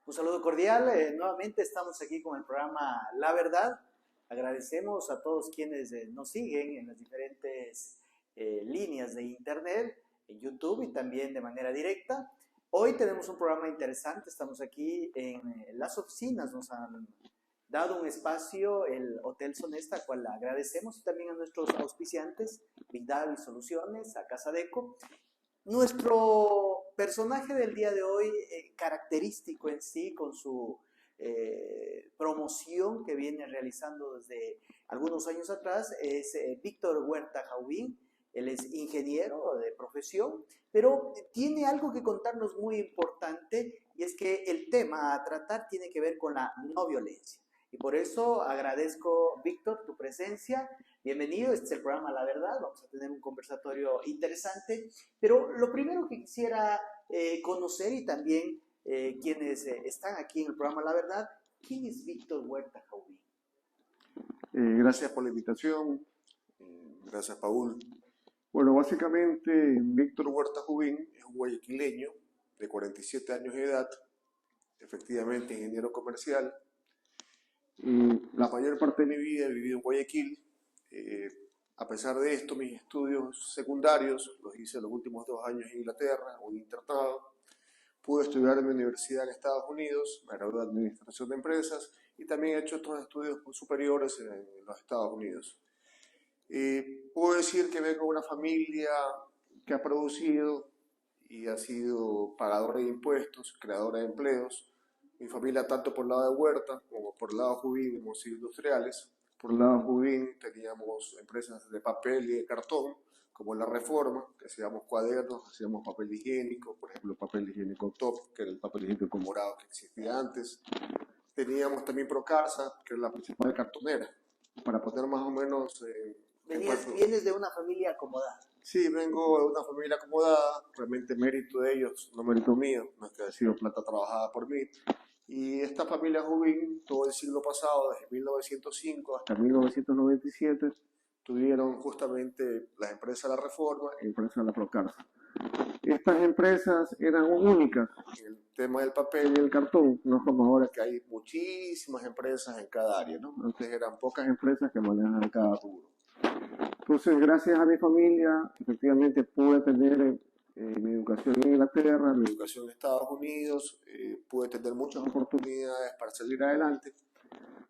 Un saludo cordial, nuevamente estamos aquí con el programa La Verdad. Agradecemos a todos quienes nos siguen en las diferentes líneas de internet, en YouTube y también de manera directa. Hoy tenemos un programa interesante, estamos aquí en las oficinas, nos han dado un espacio el Hotel Sonesta, al cual le agradecemos, y también a nuestros auspiciantes, Big Daddy Soluciones, a Casa Deco. Nuestro personaje del día de hoy, característico en sí, con su promoción que viene realizando desde algunos años atrás, es Víctor Huerta Jaubín. Él es ingeniero de profesión, pero tiene algo que contarnos muy importante, y es que el tema a tratar tiene que ver con la no violencia. Y por eso agradezco, Víctor, tu presencia. Bienvenido, este es el programa La Verdad, vamos a tener un conversatorio interesante, pero lo primero que quisiera conocer, y también quienes están aquí en el programa La Verdad, ¿quién es Víctor Huerta Jaubín? Gracias por la invitación, gracias Paul. Bueno, básicamente Víctor Huerta Jaubín es un guayaquileño de 47 años de edad, efectivamente ingeniero comercial. La mayor parte de mi vida he vivido en Guayaquil. A pesar de esto, mis estudios secundarios los hice los últimos 2 años en Inglaterra, un internado. Pude estudiar en mi universidad en Estados Unidos, me gradué de Administración de Empresas y también he hecho otros estudios superiores en los Estados Unidos. Puedo decir que vengo de una familia que ha producido y ha sido pagadora de impuestos, creadora de empleos. Mi familia, tanto por el lado de Huerta como por el lado Jaubín, hemos sido industriales. Por el lado Jaubín teníamos empresas de papel y de cartón, como La Reforma, que hacíamos cuadernos, hacíamos papel higiénico, por ejemplo, papel higiénico Top, que era el papel higiénico morado que existía antes. Teníamos también Procarsa, que era la principal cartonera, para poner más o menos... ¿Vienes de una familia acomodada? Sí, vengo de una familia acomodada, realmente mérito de ellos, no mérito mío, no es que haya sido plata trabajada por mí. Y esta familia Jaubín, todo el siglo pasado, desde 1905 hasta 1997, tuvieron justamente las empresas de La Reforma y empresas de la Procarsa. Estas empresas eran únicas en el tema del papel y el cartón, no como ahora que hay muchísimas empresas en cada área, ¿no? Antes eran pocas empresas que manejaban cada rubro. Entonces, gracias a mi familia, efectivamente pude tener mi educación en Inglaterra, mi educación en Estados Unidos, pude tener muchas oportunidades para salir adelante.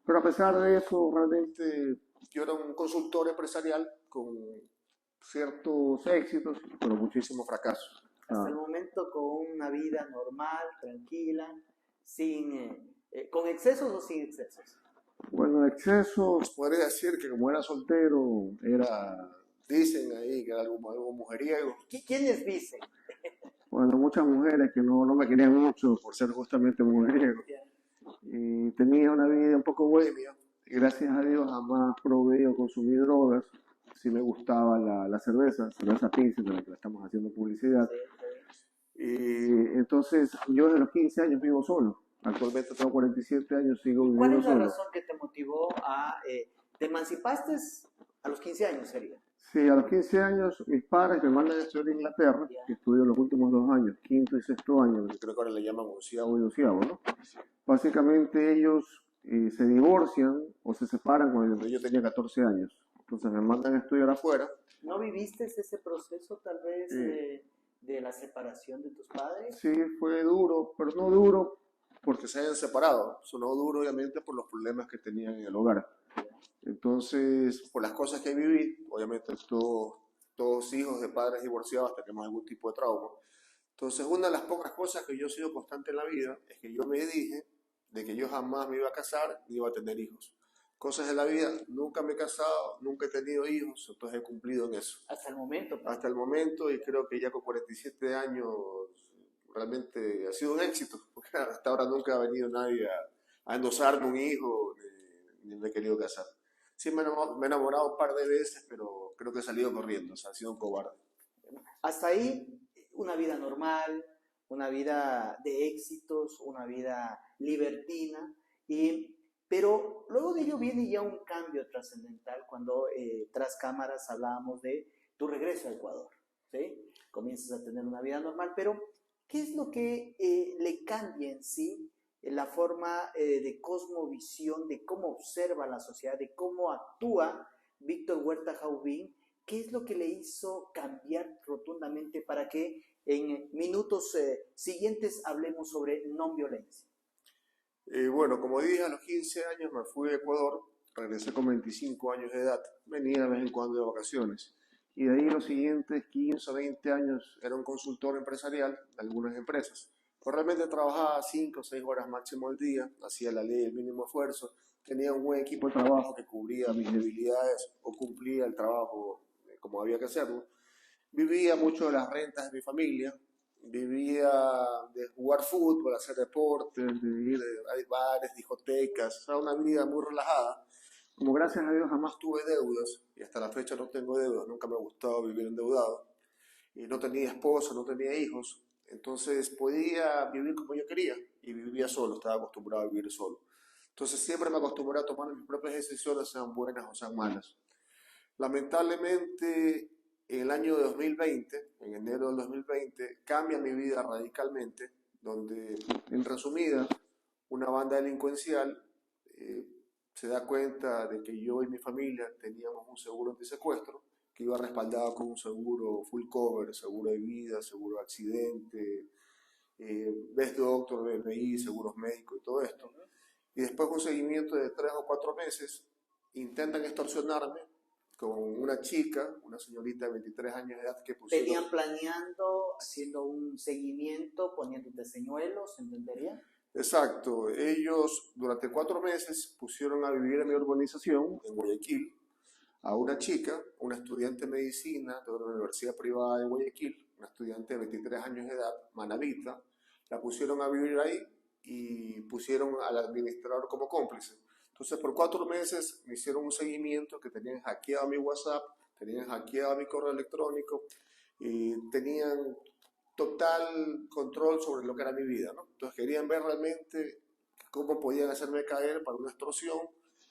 Pero a pesar de eso, realmente yo era un consultor empresarial con ciertos éxitos, pero muchísimos fracasos. Hasta el momento con una vida normal, tranquila, con excesos o sin excesos. Bueno, excesos, podría decir que como era soltero, dicen ahí que era algo mujeriego. ¿Quiénes dicen? Bueno, muchas mujeres que no me querían mucho por ser justamente mujeriego. Y tenía una vida un poco bohemia. Y gracias a Dios jamás probé o consumí drogas. Sí me gustaba la cerveza Pilsen, de la que le estamos haciendo publicidad. Y entonces yo desde los 15 años vivo solo. Actualmente tengo 47 años, sigo viviendo solo. ¿Cuál es la razón que te motivó a... ¿Te emancipaste a los 15 años sería? Sí, a los 15 años mis padres me mandan a estudiar en Inglaterra, que estudio los últimos 2 años, quinto y sexto año, que creo que ahora le llaman onceavo y doceavo, ¿no? Básicamente ellos se divorcian o se separan cuando yo tenía 14 años. Entonces me mandan a estudiar afuera. ¿No viviste ese proceso tal vez de la separación de tus padres? Sí, fue duro, pero no duro porque se hayan separado, sonó duro obviamente por los problemas que tenían en el hogar. Entonces, por las cosas que viví, obviamente todos hijos de padres divorciados tenemos algún tipo de trauma. Entonces, una de las pocas cosas que yo he sido constante en la vida es que yo me dije de que yo jamás me iba a casar ni iba a tener hijos. Cosas de la vida, nunca me he casado, nunca he tenido hijos, entonces he cumplido en eso. Hasta el momento. Hasta el momento, y creo que ya con 47 años realmente ha sido un éxito, porque hasta ahora nunca ha venido nadie a endosarme un hijo, ni me he querido casar. Sí me he enamorado un par de veces, pero creo que he salido corriendo, o sea, he sido un cobarde. Hasta ahí, una vida normal, una vida de éxitos, una vida libertina, pero luego de ello viene ya un cambio trascendental cuando tras cámaras hablábamos de tu regreso a Ecuador, ¿sí? Comienzas a tener una vida normal, pero ¿qué es lo que le cambia en sí la forma de cosmovisión, de cómo observa la sociedad, de cómo actúa Víctor Huerta Jauvín. ¿Qué es lo que le hizo cambiar rotundamente para que en minutos siguientes hablemos sobre no violencia? Bueno, como dije, a los 15 años me fui a Ecuador, regresé con 25 años de edad, venía de vez en cuando de vacaciones. Y de ahí los siguientes 15 o 20 años era un consultor empresarial de algunas empresas. Pues realmente trabajaba 5 o 6 horas máximo al día, hacía la ley del mínimo esfuerzo, tenía un buen equipo de trabajo que cubría mis debilidades o cumplía el trabajo como había que hacerlo. Vivía mucho de las rentas de mi familia, vivía de jugar fútbol, hacer deportes, de ir a bares, discotecas, o sea, una vida muy relajada. Como gracias a Dios jamás tuve deudas, y hasta la fecha no tengo deudas, nunca me ha gustado vivir endeudado, y no tenía esposa, no tenía hijos, entonces podía vivir como yo quería, y vivía solo, estaba acostumbrado a vivir solo. Entonces siempre me acostumbré a tomar mis propias decisiones, sean buenas o sean malas. Lamentablemente, en el año 2020, en enero del 2020, cambia mi vida radicalmente, donde, en resumida, una banda delincuencial se da cuenta de que yo y mi familia teníamos un seguro antisecuestro que iba respaldado con un seguro full cover, seguro de vida, seguro de accidente, Best Doctor, BMI, seguros médicos y todo esto. Y después de un seguimiento de 3 o 4 meses, intentan extorsionarme con una chica, una señorita de 23 años de edad que pusieron... ¿Venían planeando, haciendo un seguimiento, poniéndote señuelos, entendería? Exacto. Ellos durante 4 meses pusieron a vivir en mi urbanización, en Guayaquil, a una chica, una estudiante de medicina de una universidad privada de Guayaquil, una estudiante de 23 años de edad, Manavita, la pusieron a vivir ahí y pusieron al administrador como cómplice. Entonces, por 4 meses me hicieron un seguimiento que tenían hackeado mi WhatsApp, tenían hackeado mi correo electrónico y tenían total control sobre lo que era mi vida, ¿no? Entonces, querían ver realmente cómo podían hacerme caer para una extorsión,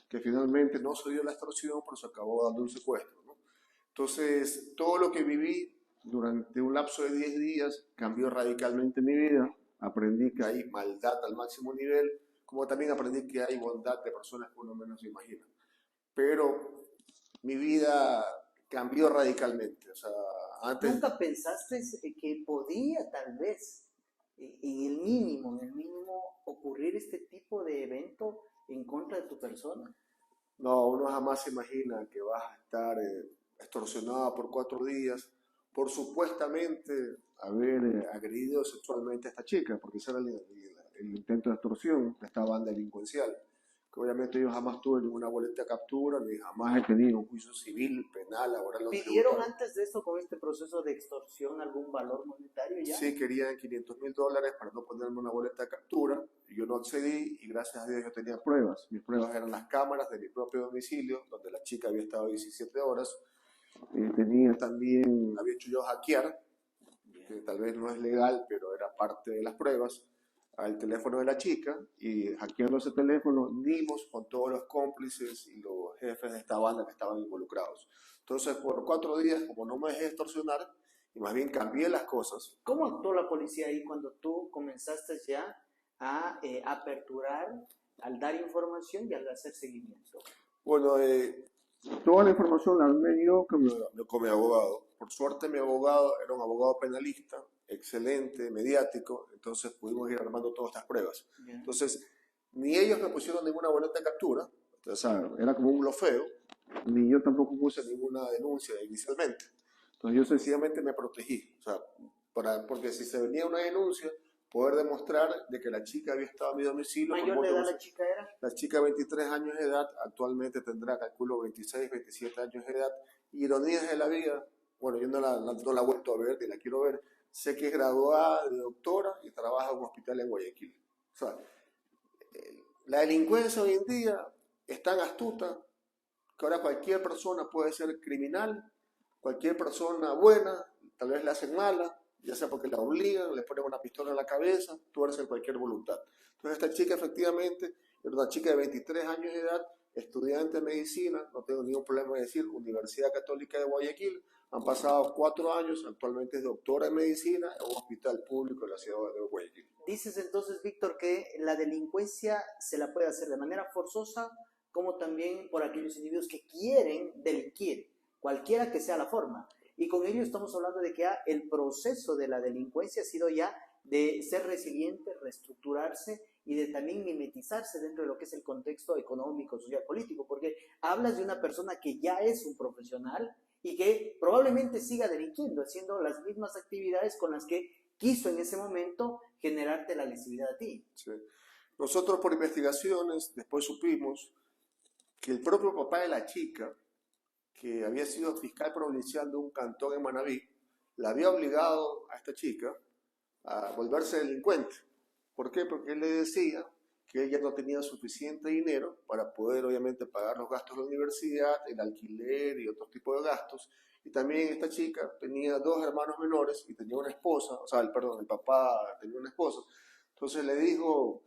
que finalmente no se dio la extorsión, pero se acabó dando un secuestro, ¿no? Entonces, todo lo que viví durante un lapso de 10 días cambió radicalmente mi vida. Aprendí que hay maldad al máximo nivel, como también aprendí que hay bondad de personas que uno menos se imagina. Pero mi vida cambió radicalmente. O sea, antes... ¿Nunca pensaste que podía tal vez en el mínimo, ocurrir este tipo de evento en contra de tu persona? No, uno jamás se imagina que vas a estar extorsionado por 4 días por supuestamente haber agredido sexualmente a esta chica, porque ese era el intento de extorsión de esta banda delincuencial. Que obviamente yo jamás tuve ninguna boleta de captura, ni jamás he tenido un juicio civil, penal, laboral. ¿Pidieron antes de eso, con este proceso de extorsión, algún valor monetario ya? Sí, querían $500,000 para no ponerme una boleta de captura. Yo no accedí y gracias a Dios yo tenía pruebas. Mis pruebas eran las cámaras de mi propio domicilio, donde la chica había estado 17 horas. Tenía también, había hecho yo hackear, que tal vez no es legal, pero era parte de las pruebas, al teléfono de la chica, y hackeando ese teléfono dimos con todos los cómplices y los jefes de esta banda que estaban involucrados. Entonces, por 4 días, como no me dejé extorsionar, y más bien cambié las cosas. ¿Cómo actuó la policía ahí cuando tú comenzaste ya a aperturar, al dar información y al hacer seguimiento? Bueno, toda la información la me dio con mi abogado. Por suerte mi abogado era un abogado penalista, excelente, mediático, entonces pudimos ir armando todas estas pruebas. Bien. Entonces, ni ellos me pusieron ninguna boleta de captura, o sea, era como un blofeo, ni yo tampoco puse ninguna denuncia inicialmente. Entonces yo sencillamente me protegí, o sea, porque si se venía una denuncia, poder demostrar de que la chica había estado en mi domicilio. ¿Mayor de edad la chica era? La chica de 23 años de edad, actualmente tendrá, calculo, 26, 27 años de edad. Ironías de la vida, bueno, yo no la he vuelto a ver, ni la quiero ver. Sé que es graduada de doctora y trabaja en un hospital en Guayaquil. O sea, la delincuencia hoy en día es tan astuta que ahora cualquier persona puede ser criminal, cualquier persona buena, tal vez la hacen mala, ya sea porque la obligan, le ponen una pistola en la cabeza, tuercen cualquier voluntad. Entonces esta chica efectivamente era una chica de 23 años de edad, estudiante de medicina, no tengo ningún problema de decir, Universidad Católica de Guayaquil, Han pasado 4 años, actualmente es doctora en medicina en un hospital público de la ciudad de Guayaquil. Dices entonces, Víctor, que la delincuencia se la puede hacer de manera forzosa, como también por aquellos individuos que quieren delinquir, cualquiera que sea la forma. Y con ello estamos hablando de que el proceso de la delincuencia ha sido ya de ser resiliente, reestructurarse y de también mimetizarse dentro de lo que es el contexto económico, social, político, porque hablas de una persona que ya es un profesional y que probablemente siga delinquiendo, haciendo las mismas actividades con las que quiso en ese momento generarte la lesividad a ti. Sí. Nosotros por investigaciones después supimos que el propio papá de la chica, que había sido fiscal provincial de un cantón en Manabí, la había obligado a esta chica a volverse delincuente. ¿Por qué? Porque él le decía que ella no tenía suficiente dinero para poder obviamente pagar los gastos de la universidad, el alquiler y otro tipo de gastos. Y también esta chica tenía 2 hermanos menores y tenía una esposa, o sea, el papá tenía una esposa. Entonces le dijo,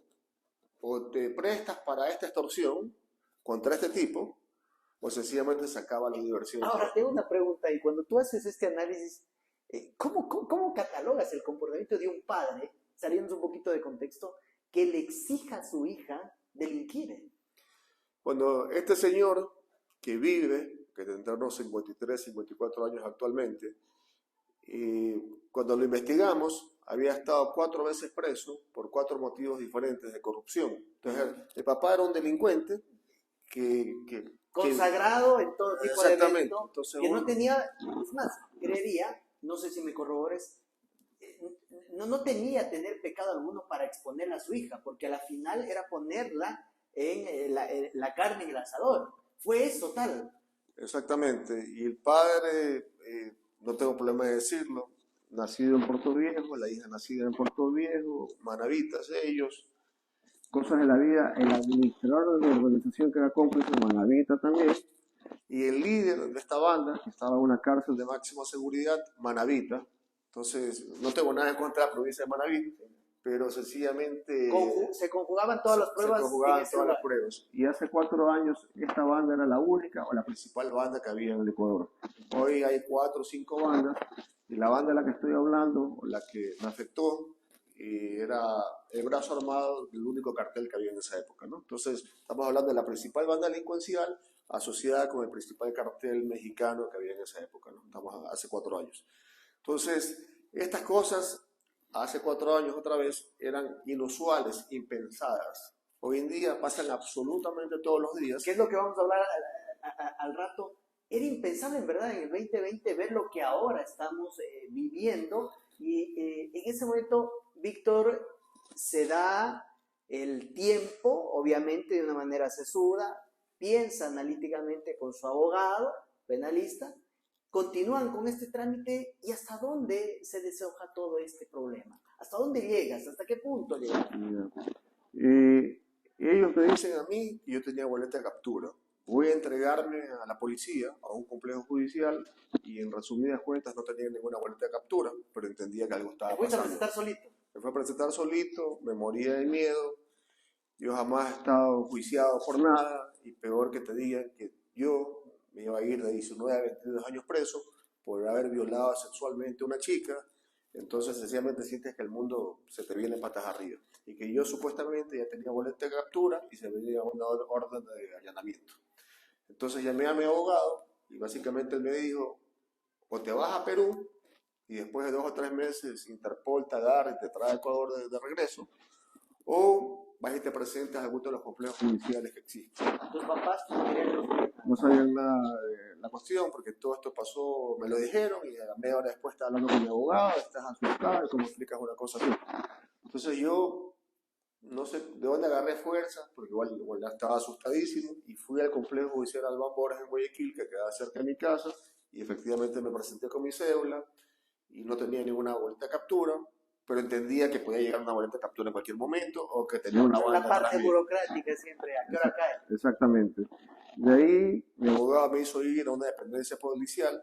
o te prestas para esta extorsión contra este tipo, o sencillamente se acaba la diversión. Ahora, tengo una pregunta, y cuando tú haces este análisis, ¿cómo catalogas el comportamiento de un padre, saliendo un poquito de contexto, que le exija a su hija delinquir? Cuando este señor que vive, que tendrá unos 53, 54 años actualmente, cuando lo investigamos, había estado 4 veces preso por 4 motivos diferentes de corrupción. Entonces, el papá era un delincuente consagrado en todo tipo de delito, entonces, que no tenía, es más, creería, no sé si me corrobores, no tenía tener pecado alguno para exponerla a su hija, porque a la final era ponerla en la carne en el asador. Fue eso tal. Exactamente. Y el padre, no tengo problema de decirlo, nacido en Puerto Viejo, la hija nacida en Puerto Viejo, manavitas ellos, cosas de la vida, el administrador de la organización que era cómplice, manavita también, y el líder de esta banda, que estaba en una cárcel de máxima seguridad, manavita. Entonces, no tengo nada en contra de la provincia de Manaví, pero sencillamente se conjugaban todas las pruebas. Se conjugaban todas las pruebas. Y hace 4 años esta banda era la única o la principal banda que había en el Ecuador. Hoy hay 4 o 5 bandas, y la banda de la que estoy hablando, la que me afectó, era el brazo armado del único cartel que había en esa época, ¿no? Entonces, estamos hablando de la principal banda delincuencial asociada con el principal cartel mexicano que había en esa época, ¿no? Estamos hace 4 años. Entonces, estas cosas, hace 4 años otra vez, eran inusuales, impensadas. Hoy en día pasan absolutamente todos los días. ¿Qué es lo que vamos a hablar al rato? Era impensable, en verdad, en el 2020 ver lo que ahora estamos viviendo. Y en ese momento, Víctor se da el tiempo, obviamente de una manera sesuda, piensa analíticamente con su abogado penalista, continúan con este trámite, y ¿hasta dónde se deshoja todo este problema? ¿Hasta dónde llegas? ¿Hasta qué punto llegas? Ellos me dicen a mí que yo tenía boleta de captura. Voy a entregarme a la policía, a un complejo judicial, y en resumidas cuentas no tenía ninguna boleta de captura, pero entendía que algo estaba pasando. ¿Te fuiste a presentar solito? Me fui a presentar solito, me moría de miedo. Yo jamás he estado juiciado por nada, y peor que te digan que yo me iba a ir de 19 a 22 años preso por haber violado sexualmente a una chica. Entonces sencillamente sientes que el mundo se te viene patas arriba, y que yo supuestamente ya tenía boleta de captura y se venía una orden de allanamiento. Entonces llamé a mi abogado y básicamente él me dijo, o te vas a Perú y después de 2 o 3 meses Interpol te agarra y te trae a Ecuador de regreso, o vas y te presentas a alguno de los complejos judiciales que existen. ¿Tus papás no sabían nada de la cuestión, porque todo esto pasó, me lo dijeron, y a media hora después estaba hablando con mi abogado, estás asustado, ¿y cómo explicas una cosa así? Entonces yo no sé de dónde agarré fuerza, porque igual ya estaba asustadísimo, y fui al complejo judicial Albán Borges en Guayaquil, que quedaba cerca de mi casa, y efectivamente me presenté con mi cédula, y no tenía ninguna boleta de captura, pero entendía que podía llegar una boleta de captura en cualquier momento, o que tenía una banda. La parte burocrática siempre, ¿a qué hora cae? Exactamente. De ahí mi abogado me hizo ir a una dependencia policial,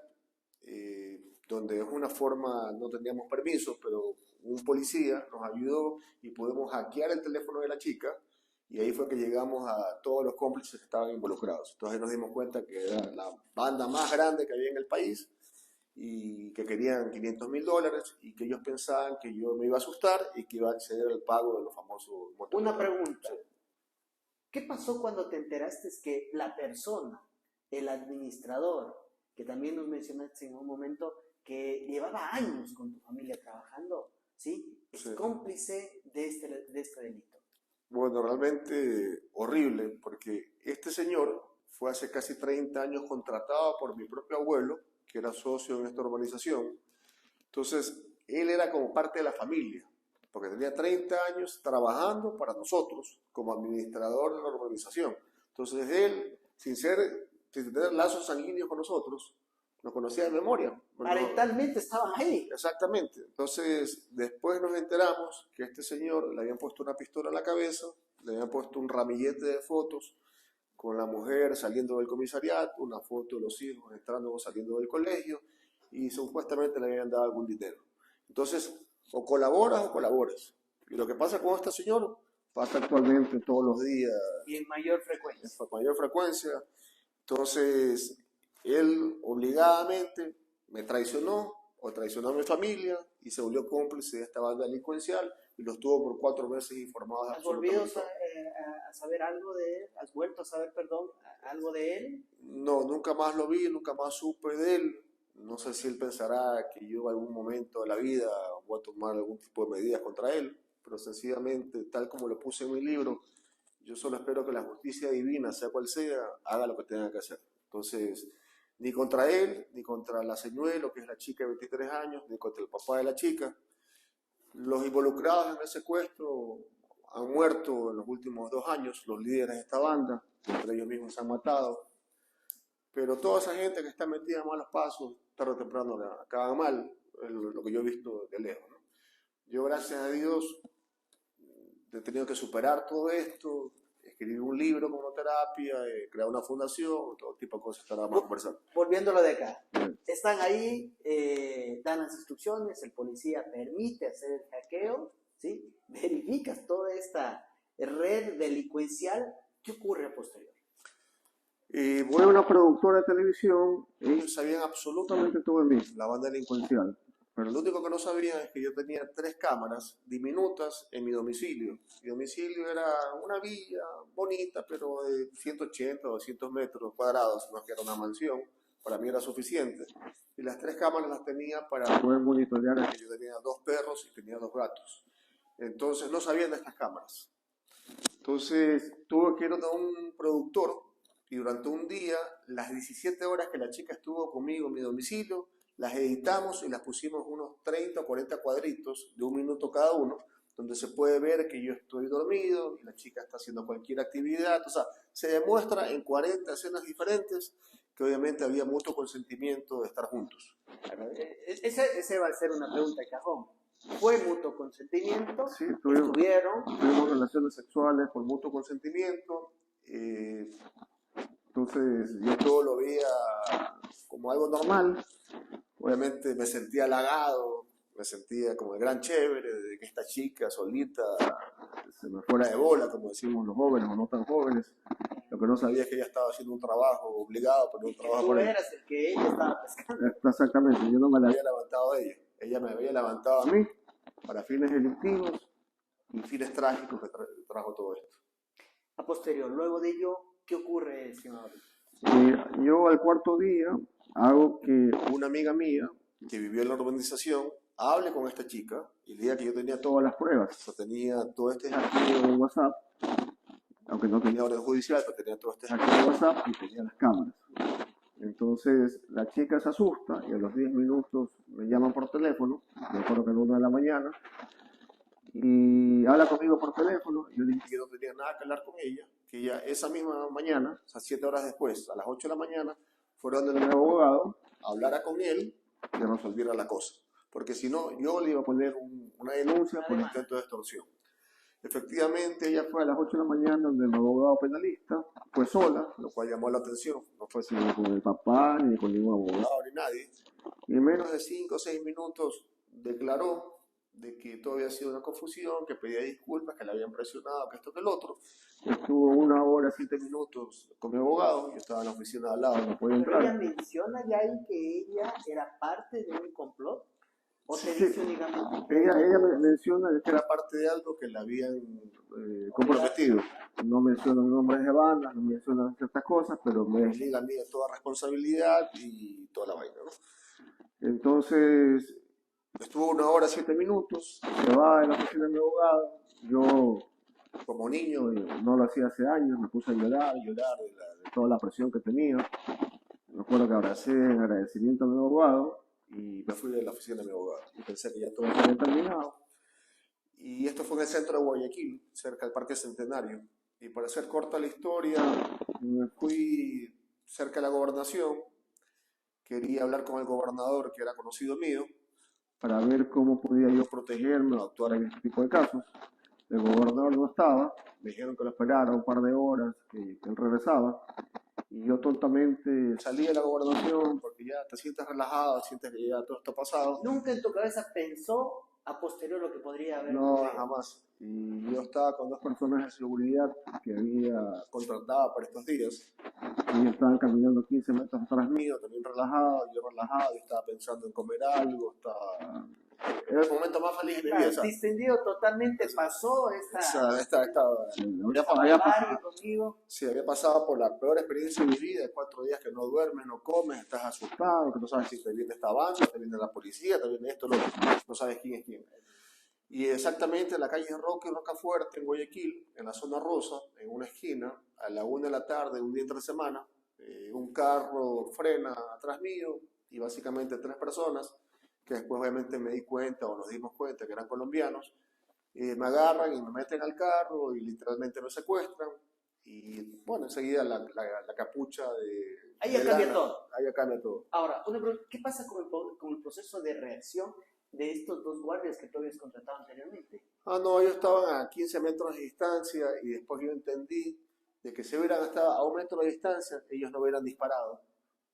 donde es una forma, no teníamos permiso, pero un policía nos ayudó y pudimos hackear el teléfono de la chica, y ahí fue que llegamos a todos los cómplices que estaban involucrados. Entonces nos dimos cuenta que era la banda más grande que había en el país, y que querían $500.000 y que ellos pensaban que yo me iba a asustar y que iba a acceder al pago de los famosos montos. Una pregunta. ¿Qué pasó cuando te enteraste que la persona, el administrador, que también nos mencionaste en un momento, que llevaba años con tu familia trabajando, ¿sí? Es cómplice de este delito? Bueno, realmente horrible, porque este señor fue hace casi 30 años contratado por mi propio abuelo, que era socio en esta organización. Entonces, él era como parte de la familia, porque tenía 30 años trabajando para nosotros como administrador de la organización. Entonces, él, sin tener lazos sanguíneos con nosotros, nos conocía de memoria. Parentalmente estaban ahí. Exactamente. Entonces, después nos enteramos que a este señor le habían puesto una pistola en la cabeza, le habían puesto un ramillete de fotos con la mujer saliendo del comisariato, una foto de los hijos entrando o saliendo del colegio, y supuestamente le habían dado algún dinero. Entonces, o colaboras o colaboras. Y lo que pasa con este señor pasa actualmente todos los días. Y en mayor frecuencia. En mayor frecuencia. Entonces, él obligadamente me traicionó o traicionó a mi familia y se volvió cómplice de esta banda delincuencial y los tuvo por 4 meses informados. ¿Has volvido a saber algo de él? ¿Has vuelto a saber, perdón, algo de él? No, nunca más lo vi, nunca más supe de él. No sé si él pensará que yo en algún momento de la vida voy a tomar algún tipo de medidas contra él, pero sencillamente, tal como lo puse en mi libro, yo solo espero que la justicia divina, sea cual sea, haga lo que tenga que hacer. Entonces, ni contra él, ni contra la señuelo, que es la chica de 23 años, ni contra el papá de la chica. Los involucrados en el secuestro han muerto en los últimos 2 años, los líderes de esta banda, entre ellos mismos se han matado. Pero toda esa gente que está metida en malos pasos, tarde o temprano acaban mal, es lo que yo he visto de lejos, ¿no? Yo, gracias a Dios, he tenido que superar todo esto, escribir un libro como terapia, crear una fundación, todo tipo de cosas que ahora vamos a conversar. Volviéndolo de acá, están ahí, dan las instrucciones, el policía permite hacer el hackeo, ¿sí? Verificas toda esta red delincuencial. ¿Qué ocurre a posterior? Voy a una productora de televisión, ellos sabían absolutamente todo de mí, la banda delincuencial. Pero lo único que no sabían es que yo tenía 3 cámaras diminutas en mi domicilio. Mi domicilio era una villa bonita, pero de 180 o 200 metros cuadrados, no es que era una mansión, para mí era suficiente. Y las 3 cámaras las tenía para poder monitorear que yo tenía 2 perros y tenía 2 gatos. Entonces no sabían de estas cámaras. Entonces tuve que ir a un productor y durante un día, las 17 horas que la chica estuvo conmigo en mi domicilio, las editamos y las pusimos unos 30 o 40 cuadritos de 1 minuto cada uno, donde se puede ver que yo estoy dormido y la chica está haciendo cualquier actividad. O sea, se demuestra en 40 escenas diferentes que obviamente había mucho consentimiento de estar juntos. Ese va a ser una pregunta de cajón. ¿Fue mutuo consentimiento? Sí, tuvimos relaciones sexuales por mutuo consentimiento. Entonces yo todo lo veía como algo normal. Obviamente me sentía halagado, me sentía como el gran chévere de que esta chica solita se me fuera de bola, como decimos los jóvenes o no tan jóvenes. Lo que no sabía es que ella estaba haciendo un trabajo obligado, pero un trabajo por ella. Tú eras el que ella estaba pescando. Exactamente, yo no me la había levantado a ella. Ella me había levantado a mí para fines delictivos y fines trágicos que trajo todo esto. A posterior, luego de ello, ¿qué ocurre, señor? Yo al 4.º día hago que una amiga mía que vivió en la urbanización hable con esta chica y le diga que yo tenía todas las pruebas. O sea, tenía todo este hackeo de WhatsApp, aunque no tenía orden judicial, pero tenía todo este hackeo de WhatsApp y tenía las cámaras. Entonces la chica se asusta y a los 10 minutos me llaman por teléfono, me acuerdo que a la 1 de la mañana, y habla conmigo por teléfono. Yo dije que no tenía nada que hablar con ella, que ella esa misma mañana, o sea, 7 horas después, a las 8 de la mañana, fueron donde mi abogado, hablara con él y resolviera la cosa. Porque si no, yo le iba a poner una denuncia por intento de extorsión. Efectivamente, ella fue a las 8 de la mañana donde el abogado penalista, fue sola, lo cual llamó la atención. No fue sino con el papá, ni con ningún abogado, ni nadie. Y en menos de 5 o 6 minutos declaró de que todo había sido una confusión, que pedía disculpas, que le habían presionado, que esto, que el otro. Estuvo 1 hora, 7 minutos con mi abogado, yo estaba en la oficina de al lado, no podía Pero ella entrar. menciona ya ahí que ella era parte de un complot, o te Sí, dice únicamente ella menciona que era parte de algo que la habían comprometido. No menciona nombres de bandas, no menciona ciertas cosas, pero me desliga a mí de toda responsabilidad y toda la vaina, ¿no? Entonces, estuvo 1 hora, 7 minutos, se va de la oficina de mi abogado. Yo, como niño, no lo hacía hace años, me puse a llorar de toda la presión que tenía. Me acuerdo que abracé en agradecimiento a mi abogado y me fui de la oficina de mi abogado. Y pensé que ya todo había terminado. Y esto fue en el centro de Guayaquil, cerca del Parque Centenario. Y para hacer corta la historia, me fui cerca de la gobernación. Quería hablar con el gobernador, que era conocido mío, para ver cómo podía yo protegerme o actuar en este tipo de casos. El gobernador no estaba, me dijeron que lo esperara un par de horas, que él regresaba. Y yo tontamente salí de la gobernación porque ya te sientes relajado, sientes que ya todo está pasado. ¿Nunca en tu cabeza pensó a posterior lo que podría haber No, ocurrido? jamás. Y yo estaba con 2 personas de seguridad que había contratado para estos días. Y estaban caminando 15 metros atrás mío, también relajado, yo estaba pensando en comer algo, era el momento más feliz de mi vida. Distendido totalmente, pasó había conmigo. Sí, había pasado por la peor experiencia de mi vida, 4 días que no duermes, no comes, estás asustado, que no sabes si te viene esta banda, te viene la policía, te viene esto, no sabes quién es quién. Y exactamente en la calle Roque Rocafuerte, en Guayaquil, en la zona rosa, en una esquina, a la 1 de la tarde, un día entre semana, un carro frena atrás mío y básicamente 3 personas, que después obviamente me di cuenta o nos dimos cuenta que eran colombianos, me agarran y me meten al carro y literalmente me secuestran. Y bueno, enseguida la capucha de... Ahí ya cambia todo. Ahí ya cambia todo. Ahora, ¿qué pasa con el proceso de reacción de estos 2 guardias que tú habías contratado anteriormente? No, ellos estaban a 15 metros de distancia y después yo entendí de que si hubieran estado a 1 metro de distancia, ellos no hubieran disparado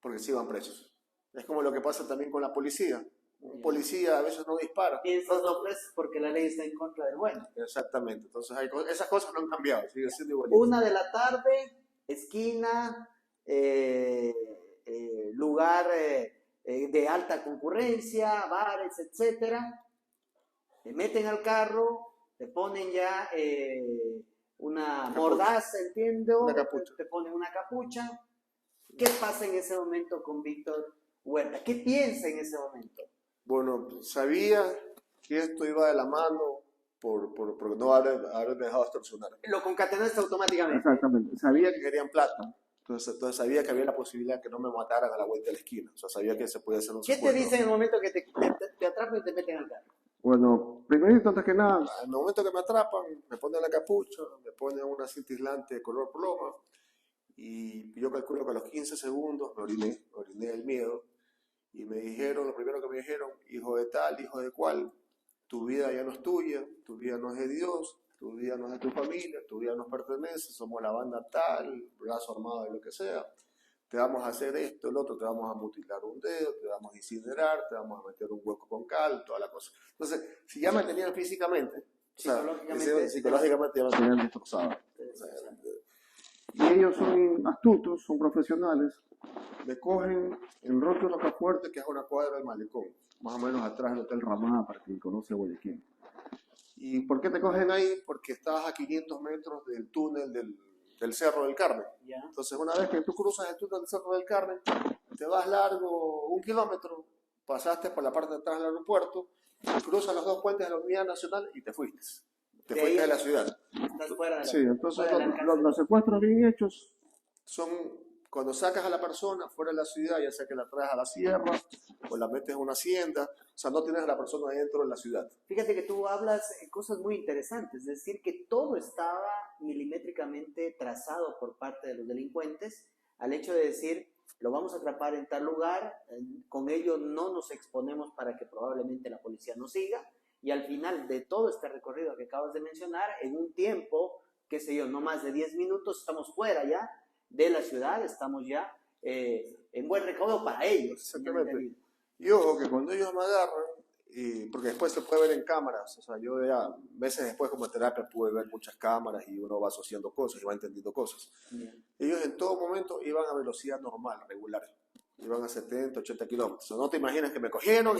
porque se iban presos. Es como lo que pasa también con la policía. Un policía a veces no dispara. Piensas no presos porque la ley está en contra del bueno. Exactamente. Entonces esas cosas no han cambiado, sigue siendo igualito. 1 de la tarde, esquina, lugar de alta concurrencia, bares, etcétera. Te meten al carro, te ponen ya una mordaza, entiendo. Una capucha. Te ponen una capucha. ¿Qué pasa en ese momento con Víctor Huerta? ¿Qué piensa en ese momento? Bueno, sabía que esto iba de la mano por no haberme dejado extorsionar. Lo concatenaste automáticamente. Exactamente. Sabía que querían plata. Entonces sabía que había la posibilidad de que no me mataran a la vuelta de la esquina. O sea, sabía que se podía hacer un secuestro. ¿Qué te dicen en el momento que te atrapan y te meten al carro? Bueno, primero, antes que nada, al momento que me atrapan, me ponen la capucha, me ponen una cinta aislante de color ploma y yo calculo que a los 15 segundos me oriné del miedo y me dijeron, lo primero que me dijeron, hijo de tal, hijo de cual, tu vida ya no es tuya, tu vida no es de Dios, tu vida no es de tu familia, tu vida nos pertenece, somos la banda tal, brazo armado de lo que sea. Te vamos a hacer esto, el otro, te vamos a mutilar un dedo, te vamos a incinerar, te vamos a meter un hueco con cal, toda la cosa. Entonces, si ya me tenían físicamente, psicológicamente ya me tenían destrozado. Y ellos son astutos, son profesionales, me cogen en Roque Rocafuerte, que es una cuadra del Malecón, más o menos atrás del Hotel Ramada, para quien conoce Guayaquil. ¿Y por qué te cogen ahí? Porque estabas a 500 metros del túnel del Cerro del Carmen. Yeah. Entonces, una vez que tú cruzas el túnel del Cerro del Carmen, te vas largo 1 kilómetro, pasaste por la parte de atrás del aeropuerto, cruzas los 2 puentes de la Unidad Nacional y te fuiste. Te fuiste de la ciudad. Estás fuera de la, sí, entonces los secuestros bien hechos son cuando sacas a la persona fuera de la ciudad, ya sea que la traes a la sierra o la metes en una hacienda, o sea, no tienes a la persona dentro de la ciudad. Fíjate que tú hablas cosas muy interesantes, es decir, que todo estaba milimétricamente trazado por parte de los delincuentes al hecho de decir, lo vamos a atrapar en tal lugar, con ello no nos exponemos para que probablemente la policía nos siga, y al final de todo este recorrido que acabas de mencionar, en un tiempo, qué sé yo, no más de 10 minutos, estamos fuera ya de la ciudad, estamos ya en buen recaudo para ellos. Exactamente. Y ojo, que cuando ellos me agarran, porque después se puede ver en cámaras, o sea, yo ya meses después como terapia pude ver muchas cámaras y uno va asociando cosas y va entendiendo cosas. Bien. Ellos en todo momento iban a velocidad normal, regular, iban a 70, 80 kilómetros. No te imaginas que me cogieron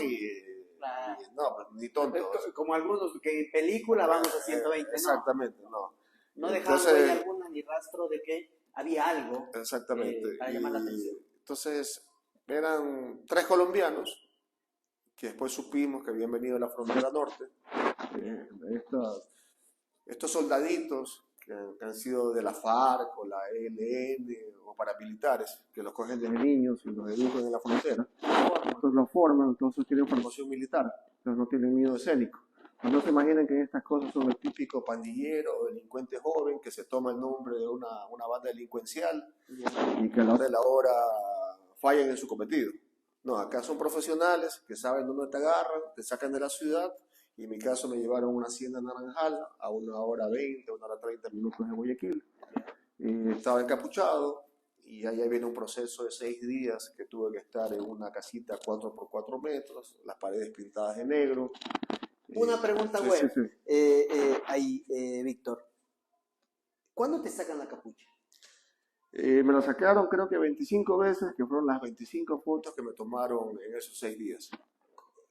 Claro. no, pues, ni tonto. Como algunos que en película vamos a 120, exactamente, no. No dejaron huella alguna ni rastro de que había algo exactamente. para llamar la atención. Entonces, eran 3 colombianos que después supimos que habían venido de la frontera norte. Estos soldaditos que han sido de la FARC o la ELN o paramilitares, que los cogen desde niños y los educan en la frontera, entonces los forman, entonces tienen formación militar, entonces no tienen miedo escénico. Pues no se imaginen que estas cosas son el típico pandillero o delincuente joven que se toma el nombre de una banda delincuencial y que a la hora de la hora fallan en su cometido. No, acá son profesionales que saben dónde te agarran, te sacan de la ciudad, y en mi caso me llevaron a una hacienda naranjal a 1 hora 20, 1 hora 30 minutos de Guayaquil. Estaba encapuchado y ahí viene un proceso de 6 días que tuve que estar en una casita 4 por 4 metros, las paredes pintadas de negro. Una pregunta, sí. ahí, Víctor. ¿Cuándo te sacan la capucha? Me lo sacaron creo que 25 veces, que fueron las 25 fotos que me tomaron en esos 6 días.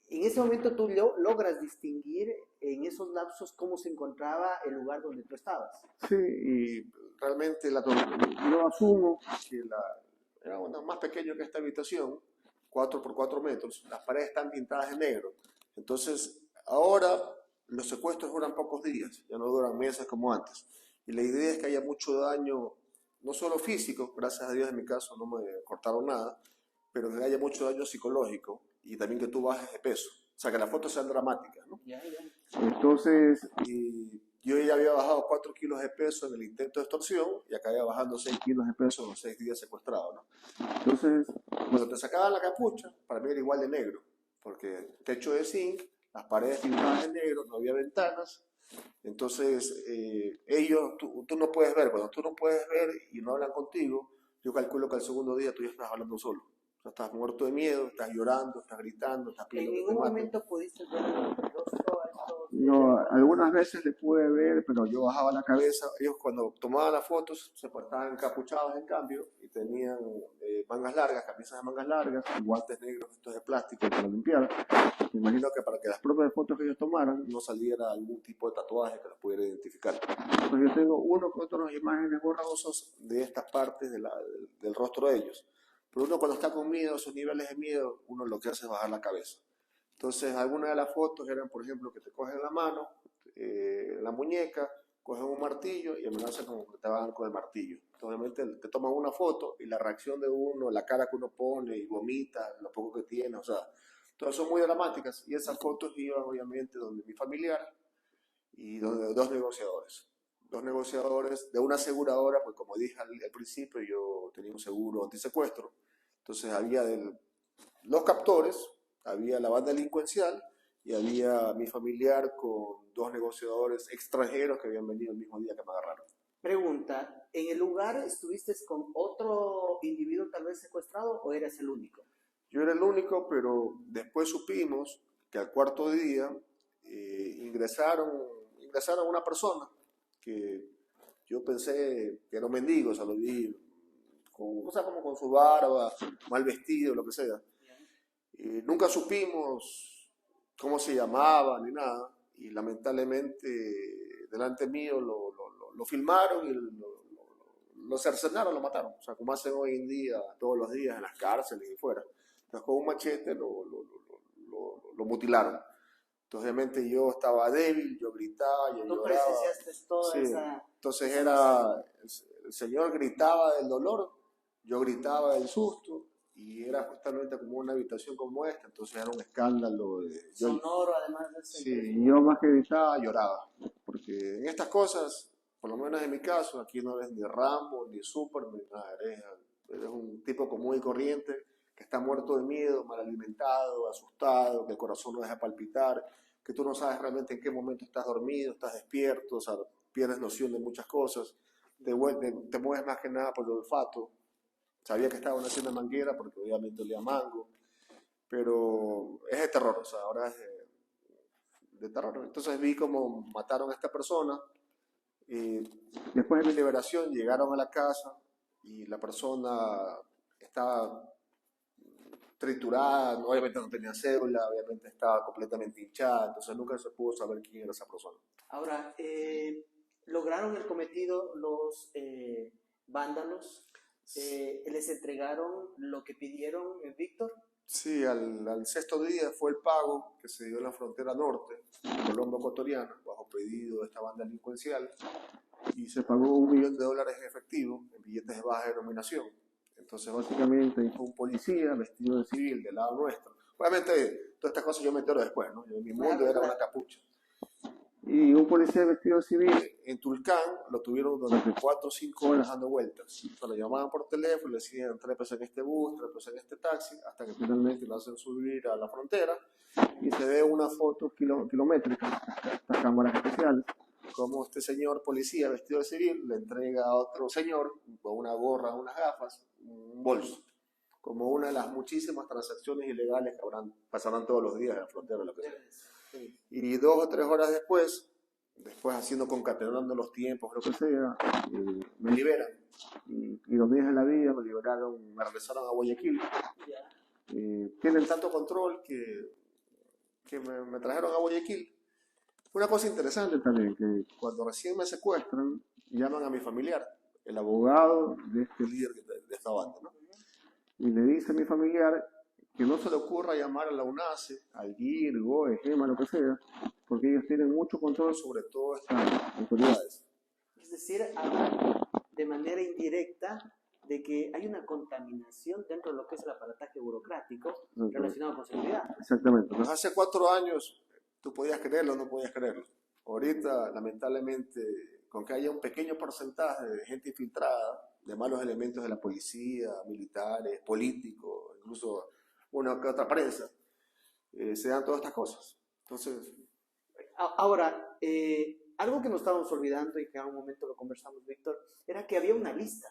En ese momento tú logras distinguir en esos lapsos cómo se encontraba el lugar donde tú estabas. Sí, y realmente yo asumo que era más pequeño que esta habitación, 4 por 4 metros, las paredes están pintadas de negro. Entonces, ahora los secuestros duran pocos días, ya no duran meses como antes. Y la idea es que haya mucho daño, no solo físico, gracias a Dios en mi caso no me cortaron nada, pero que haya mucho daño psicológico y también que tú bajes de peso. O sea, que las fotos sean dramáticas, ¿no? Entonces, yo ya había bajado 4 kilos de peso en el intento de extorsión y acabé bajando 6 kilos de peso en los 6 días secuestrados, ¿no? Entonces, cuando te sacaban la capucha, para mí era igual de negro, porque techo de zinc, las paredes pintadas de negro, no había ventanas. Entonces, ellos, tú no puedes ver, cuando tú no puedes ver y no hablan contigo, yo calculo que al segundo día tú ya estás hablando solo. O sea, estás muerto de miedo, estás llorando, estás gritando, estás pidiendo. ¿En ningún momento pudiste ver el rostro a estos? No, algunas veces le pude ver, pero yo bajaba la cabeza. Ellos cuando tomaban las fotos se estaban encapuchados en cambio y tenían mangas largas, camisas de mangas largas, y guantes negros estos de plástico para limpiar. Me imagino que para que las propias fotos que ellos tomaran no saliera algún tipo de tatuaje que los pudiera identificar. Pues yo tengo uno con otras imágenes borrosas de estas partes del rostro de ellos. Pero uno cuando está con miedo, esos niveles de miedo, uno lo que hace es bajar la cabeza. Entonces, algunas de las fotos eran, por ejemplo, que te cogen la mano, la muñeca, cogen un martillo y amenazan como que te van con el martillo. Entonces, obviamente, te toman una foto y la reacción de uno, la cara que uno pone y vomita, lo poco que tiene, o sea, todas son muy dramáticas. Y esas fotos iban, obviamente, donde mi familiar y donde 2 negociadores. 2 negociadores de una aseguradora, pues como dije al principio, yo tenía un seguro antisecuestro. Entonces, había los captores, había la banda delincuencial y había mi familiar con 2 negociadores extranjeros que habían venido el mismo día que me agarraron. Pregunta, ¿en el lugar estuviste con otro individuo tal vez secuestrado o eras el único? Yo era el único, pero después supimos que al cuarto día ingresaron a una persona que yo pensé que era un mendigo, o sea, lo vi como con su barba, mal vestido, lo que sea. Nunca supimos cómo se llamaba ni nada, y lamentablemente delante mío lo filmaron y lo cercenaron, lo mataron. O sea, como hacen hoy en día, todos los días en las cárceles y fuera. Entonces, con un machete lo mutilaron. Entonces, obviamente yo estaba débil, yo gritaba, yo lloraba. Presenciaste toda esa... Entonces el señor gritaba del dolor, yo gritaba del susto. Y era justamente como una habitación como esta, entonces era un escándalo. Sonoro, además de sí, y yo más que gritaba, lloraba. Porque en estas cosas, por lo menos en mi caso, aquí no eres ni Rambo, ni Superman, ni nada. Eres un tipo común y corriente que está muerto de miedo, mal alimentado, asustado, que el corazón no deja palpitar, que tú no sabes realmente en qué momento estás dormido, estás despierto, o sea, pierdes noción de muchas cosas, te mueves más que nada por el olfato. Sabía que estaba en una hacienda manguera porque obviamente olía mango, pero es de terror, o sea, ahora de terror. Entonces vi cómo mataron a esta persona. Después de mi liberación llegaron a la casa y la persona estaba triturada, obviamente no tenía cédula, obviamente estaba completamente hinchada, entonces nunca se pudo saber quién era esa persona. Ahora, ¿lograron el cometido los vándalos? ¿Les entregaron lo que pidieron, Víctor? Sí, al sexto día fue el pago que se dio en la frontera norte, colombo-ecuatoriana, bajo pedido de esta banda delincuencial, y se pagó $1 millón en efectivo, en billetes de baja denominación. Entonces, básicamente, fue un policía vestido de civil del lado nuestro. Obviamente, todas estas cosas yo me entero después, ¿no? Mi mundo era una capucha. Y un policía vestido de civil en Tulcán lo tuvieron durante 4 o 5 horas dando vueltas. O sea, lo llamaban por teléfono, le decían 3 pesos en este bus, 3 pesos en este taxi, hasta que finalmente lo hacen subir a la frontera y se ve una foto kilométrica, estas cámaras especiales, como este señor policía vestido de civil le entrega a otro señor con una gorra, unas gafas, un bolso, como una de las muchísimas transacciones ilegales que pasarán todos los días en la frontera, lo que sea. Y 2 o 3 horas después haciendo, concatenando los tiempos, lo que sea, me liberan. Y los días de la vida me liberaron, me regresaron a Guayaquil. Tienen tanto control que me trajeron a Guayaquil. Una cosa interesante también, que cuando recién me secuestran, llaman a mi familiar, el abogado de este líder de esta banda, ¿no? Y le dice a mi familiar que no se le ocurra llamar a la UNACE, al GIR, GOE, GEMA, lo que sea, porque ellos tienen mucho control sobre todas estas autoridades. Es decir, hablan de manera indirecta de que hay una contaminación dentro de lo que es el aparataje burocrático relacionado con seguridad. Exactamente. Pues hace 4 años tú podías creerlo o no podías creerlo. Ahorita, lamentablemente, con que haya un pequeño porcentaje de gente infiltrada, de malos elementos de la policía, militares, políticos, incluso una que otra prensa, se dan todas estas cosas. Entonces, ahora, algo que nos estábamos olvidando y que a un momento lo conversamos, Víctor, era que había una lista.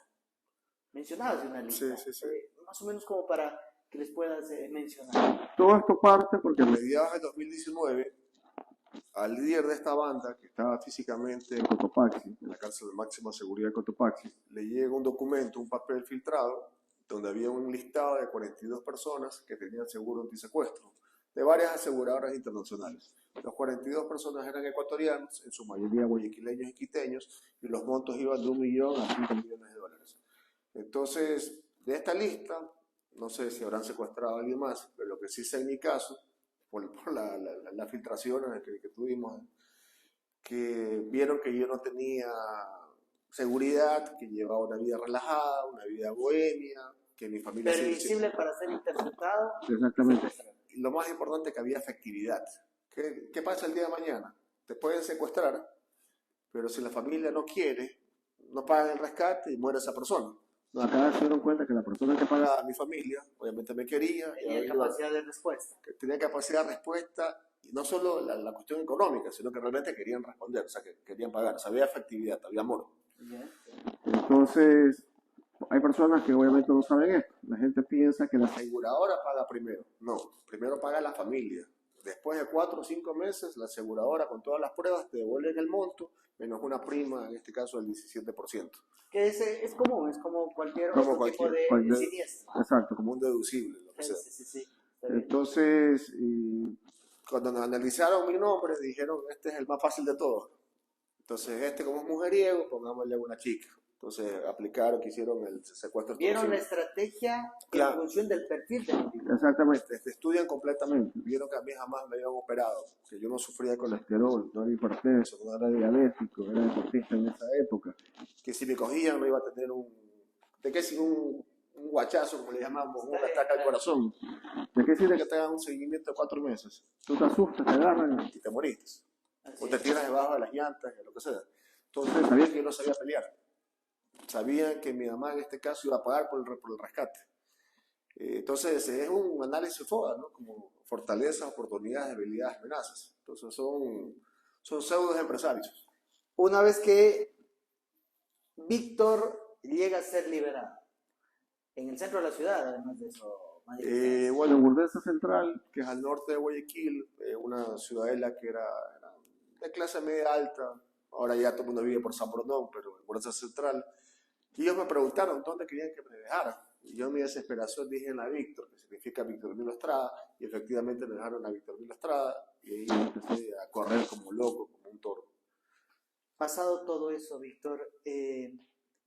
Mencionabas de una lista. Sí. Más o menos como para que les puedas mencionar. Todo esto parte porque a mediados de 2019, al líder de esta banda, que estaba físicamente en Cotopaxi, en la cárcel de máxima seguridad de Cotopaxi, le llega un documento, un papel filtrado, donde había un listado de 42 personas que tenían seguro antisecuestro, de varias aseguradoras internacionales. Los 42 personas eran ecuatorianos, en su mayoría guayaquileños y quiteños, y los montos iban de $1 millón a $5 millones. Entonces, de esta lista, no sé si habrán secuestrado a alguien más, pero lo que sí sé en mi caso, por la filtración que tuvimos, que vieron que yo no tenía seguridad, que llevaba una vida relajada, una vida bohemia, que mi familia... Previsible para ser interceptado. Exactamente. Y lo más importante, que había efectividad. ¿Qué pasa el día de mañana? Te pueden secuestrar, pero si la familia no quiere, no pagan el rescate y muere esa persona. No, acá se dieron cuenta que la persona que pagaba a mi familia, obviamente me quería. Tenía capacidad de respuesta. Tenía capacidad de respuesta, y no solo la cuestión económica, sino que realmente querían responder, o sea, que querían pagar. O sea, había efectividad, había amor. Entonces, hay personas que obviamente no saben esto. La gente piensa que la aseguradora paga primero. No, primero paga la familia. Después de 4 o 5 meses, la aseguradora, con todas las pruebas, te devuelve el monto, menos una prima, en este caso el 17%. Que es común, es como cualquier otro tipo de siniestro. Exacto, como un deducible, lo que sea. Sí. Entonces, cuando nos analizaron mi nombre, dijeron, este es el más fácil de todos. Entonces, como es mujeriego, pongámosle una chica. Entonces, aplicaron, que hicieron el secuestro. Vieron la estrategia en función del perfil del individuo. Exactamente, estudian completamente. Vieron que a mí jamás me habían operado, que yo no sufría de colesterol, no era hipertenso, no era diabético, era deportista en esa época. Que si me cogían no iba a tener un guachazo, como le llamamos, un ataque al corazón. ¿De qué sirve que te hagan un seguimiento de 4 meses? Tú te asustas, te agarran y te moriste. O te tiras debajo de las llantas, lo que sea. Entonces sabían que yo no sabía pelear. Sabían que mi mamá en este caso iba a pagar por el rescate. Entonces es un análisis FODA, ¿no? Como fortalezas, oportunidades, debilidades, amenazas. Entonces son pseudos empresarios. Una vez que Víctor llega a ser liberado, en el centro de la ciudad, además de eso, Bueno, en Urdesa Central, que es al norte de Guayaquil, una ciudadela que era de clase media alta, ahora ya todo el mundo vive por San Borondón, pero en Urdesa Central. Y ellos me preguntaron dónde querían que me dejara. Y yo en mi desesperación dije en la Víctor, que significa Victorino Estrada, y efectivamente me dejaron a Victorino Estrada, y ahí empecé a correr como loco, como un toro. Pasado todo eso, Víctor,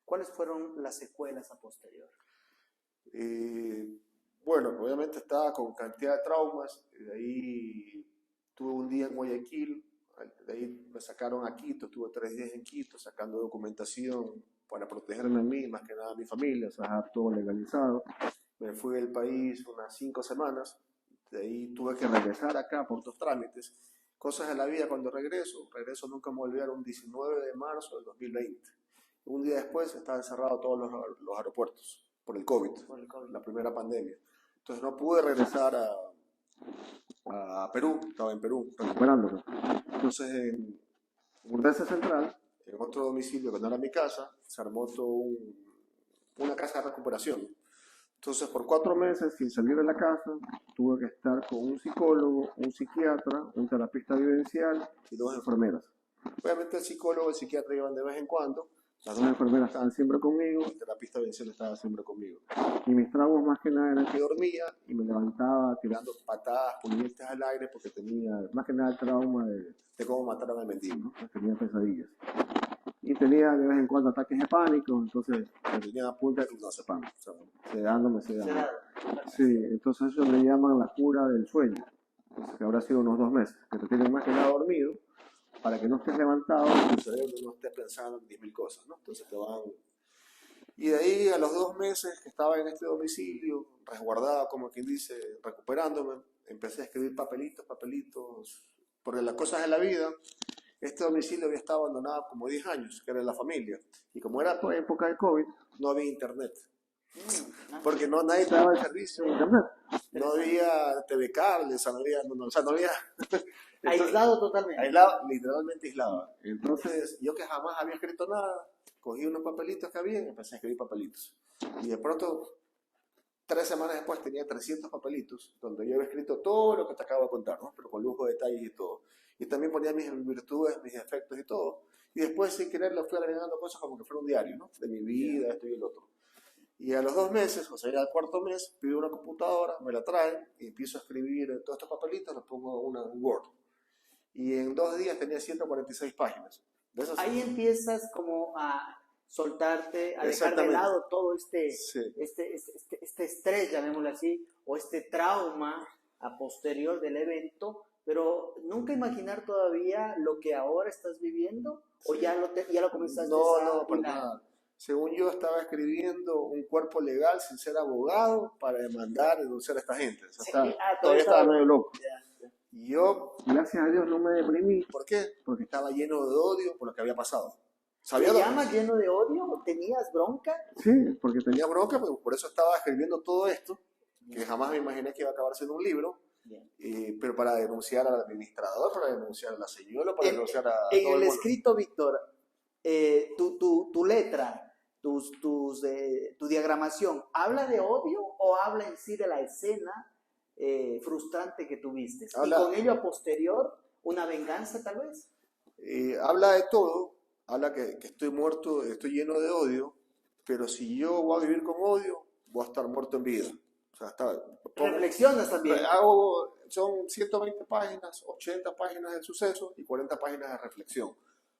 ¿cuáles fueron las secuelas a posterior? Bueno, obviamente estaba con cantidad de traumas, de ahí tuve un día en Guayaquil, de ahí me sacaron a Quito, estuve 3 días en Quito sacando documentación para protegerme a mí, más que nada a mi familia, o sea, todo legalizado. Me fui del país unas 5 semanas, de ahí tuve que regresar acá por 2 trámites. Cosas de la vida cuando regreso nunca me olvidaron, 19 de marzo del 2020. Un día después estaban cerrados todos los aeropuertos por el COVID, la primera pandemia. Entonces no pude regresar a Perú, estaba en Perú recuperándome. Entonces en Urdesa Central, en otro domicilio que no era mi casa, se armó una casa de recuperación. Entonces por 4 meses sin salir de la casa tuve que estar con un psicólogo, un psiquiatra, un terapista vivencial y 2 enfermeras. Obviamente el psicólogo y el psiquiatra iban de vez en cuando. Las 2 enfermeras estaban siempre conmigo, el terapista vivencial estaba siempre conmigo. Y mis traumas más que nada eran que dormía y me levantaba tirando patadas, puñetes al aire porque tenía más que nada el trauma de cómo mataron al mendigo, ¿no? Tenía pesadillas. Y tenía de vez en cuando ataques de pánico, entonces me tenía a punta de clonazepam, o sea, sedándome. Sí, entonces eso le llaman la cura del sueño, entonces, que habrá sido unos 2 meses, que te tienen más que nada dormido, para que no estés levantado y tu cerebro no esté pensando en 10.000 cosas, ¿no? Entonces te van... Y de ahí a los 2 meses que estaba en este domicilio, resguardado, como quien dice, recuperándome, empecé a escribir papelitos, porque las cosas de la vida, este domicilio había estado abandonado como 10 años, que era de la familia, y como era por época de COVID, no había internet, porque nadie te daba el servicio de internet, no había TV cable, o sea, no había... Entonces, aislado totalmente. Aislado, literalmente aislado. Entonces, yo que jamás había escrito nada, cogí unos papelitos que había y empecé a escribir papelitos. Y de pronto, 3 semanas después tenía 300 papelitos, donde yo había escrito todo lo que te acabo de contar, ¿no? Pero con lujo de detalles y todo. Y también ponía mis virtudes, mis defectos y todo. Y después, sin querer, le fui agregando cosas como que fuera un diario, ¿no? De mi vida, esto y el otro. Y a los 2 meses, o sea, ya al 4.º mes, pido una computadora, me la traen y empiezo a escribir todos estos papelitos, los pongo en un Word. Y en 2 días tenía 146 páginas. Ahí empiezas como a soltarte, a dejar de lado todo este estrés, llamémoslo así, o este trauma a posterior del evento, pero nunca imaginar todavía lo que ahora estás viviendo, o ya lo comenzaste No, para nada. Según yo estaba escribiendo un cuerpo legal sin ser abogado para demandar y denunciar a esta gente. O sea, todavía estaba medio loco. Y yo, gracias a Dios, no me deprimí. ¿Por qué? Porque estaba lleno de odio por lo que había pasado. ¿Te llamas lleno de odio? ¿Tenías bronca? Sí, porque tenía bronca, pero por eso estaba escribiendo todo esto, que jamás me imaginé que iba a acabar siendo un libro, pero para denunciar al administrador, para denunciar a la señora, para denunciar a... En el escrito, Víctor, tu letra, tu diagramación, ¿habla de odio o habla en sí de la escena frustrante que tuviste? Y con ello a posterior, ¿una venganza tal vez? Habla de todo, habla que estoy muerto, estoy lleno de odio, pero si yo voy a vivir con odio, voy a estar muerto en vida. O sea, reflexionas también. Son 120 páginas, 80 páginas del suceso y 40 páginas de reflexión.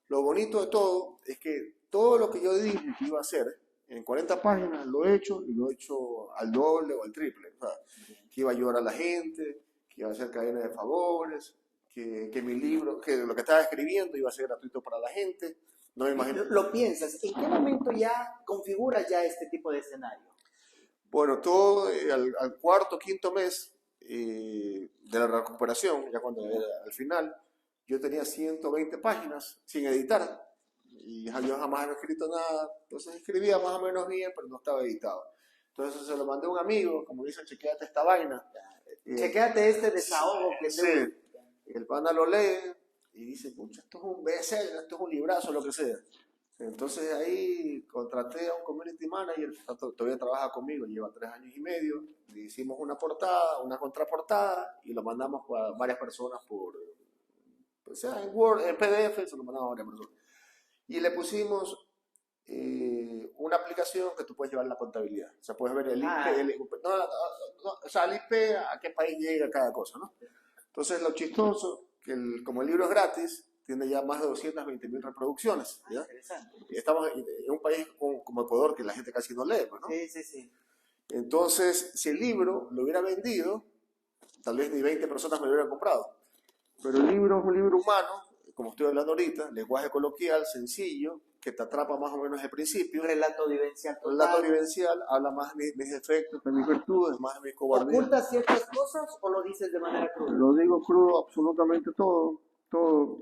Lo bonito de todo es que todo lo que yo dije que iba a hacer en 40 páginas lo he hecho y lo he hecho al doble o al triple. O sea, que iba a ayudar a la gente, que iba a hacer cadenas de favores, que mi libro, que lo que estaba escribiendo iba a ser gratuito para la gente. No me imagino. ¿Lo piensas? ¿En qué momento ya configuras ya este tipo de escenario? Bueno, todo al 4.º, 5.º mes de la recuperación, ya cuando era al final, yo tenía 120 páginas sin editar. Y yo jamás había escrito nada, entonces escribía más o menos bien, pero no estaba editado. Entonces se lo mandé a un amigo, como dice, chequéate esta vaina. Chequéate este desahogo que sí. El pana lo lee y dice, pucha, esto es un bestseller, esto es un librazo, lo que sea. Entonces ahí contraté a un community manager, todavía trabaja conmigo, lleva 3 años y medio. Le hicimos una portada, una contraportada y lo mandamos a varias personas o sea, en Word, en PDF, se lo mandamos a varias personas. Y le pusimos una aplicación que tú puedes llevar la contabilidad. O sea, puedes ver el IP, o sea, el IP, a qué país llega cada cosa, ¿no? Entonces, lo chistoso, que como el libro es gratis, tiene ya más de 220.000 reproducciones. ¿Ya? Interesante. Estamos en un país como Ecuador que la gente casi no lee, ¿no? Sí, sí, sí. Entonces, si el libro lo hubiera vendido, tal vez ni 20 personas me lo hubieran comprado. Pero el libro es un libro humano, como estoy hablando ahorita, lenguaje coloquial, sencillo, que te atrapa más o menos al principio. Un relato vivencial total. Un relato vivencial, habla más de mis defectos, de mis virtudes, más de mis cobardías. ¿Ocultas ciertas cosas o lo dices de manera cruda? Lo digo crudo, absolutamente todo.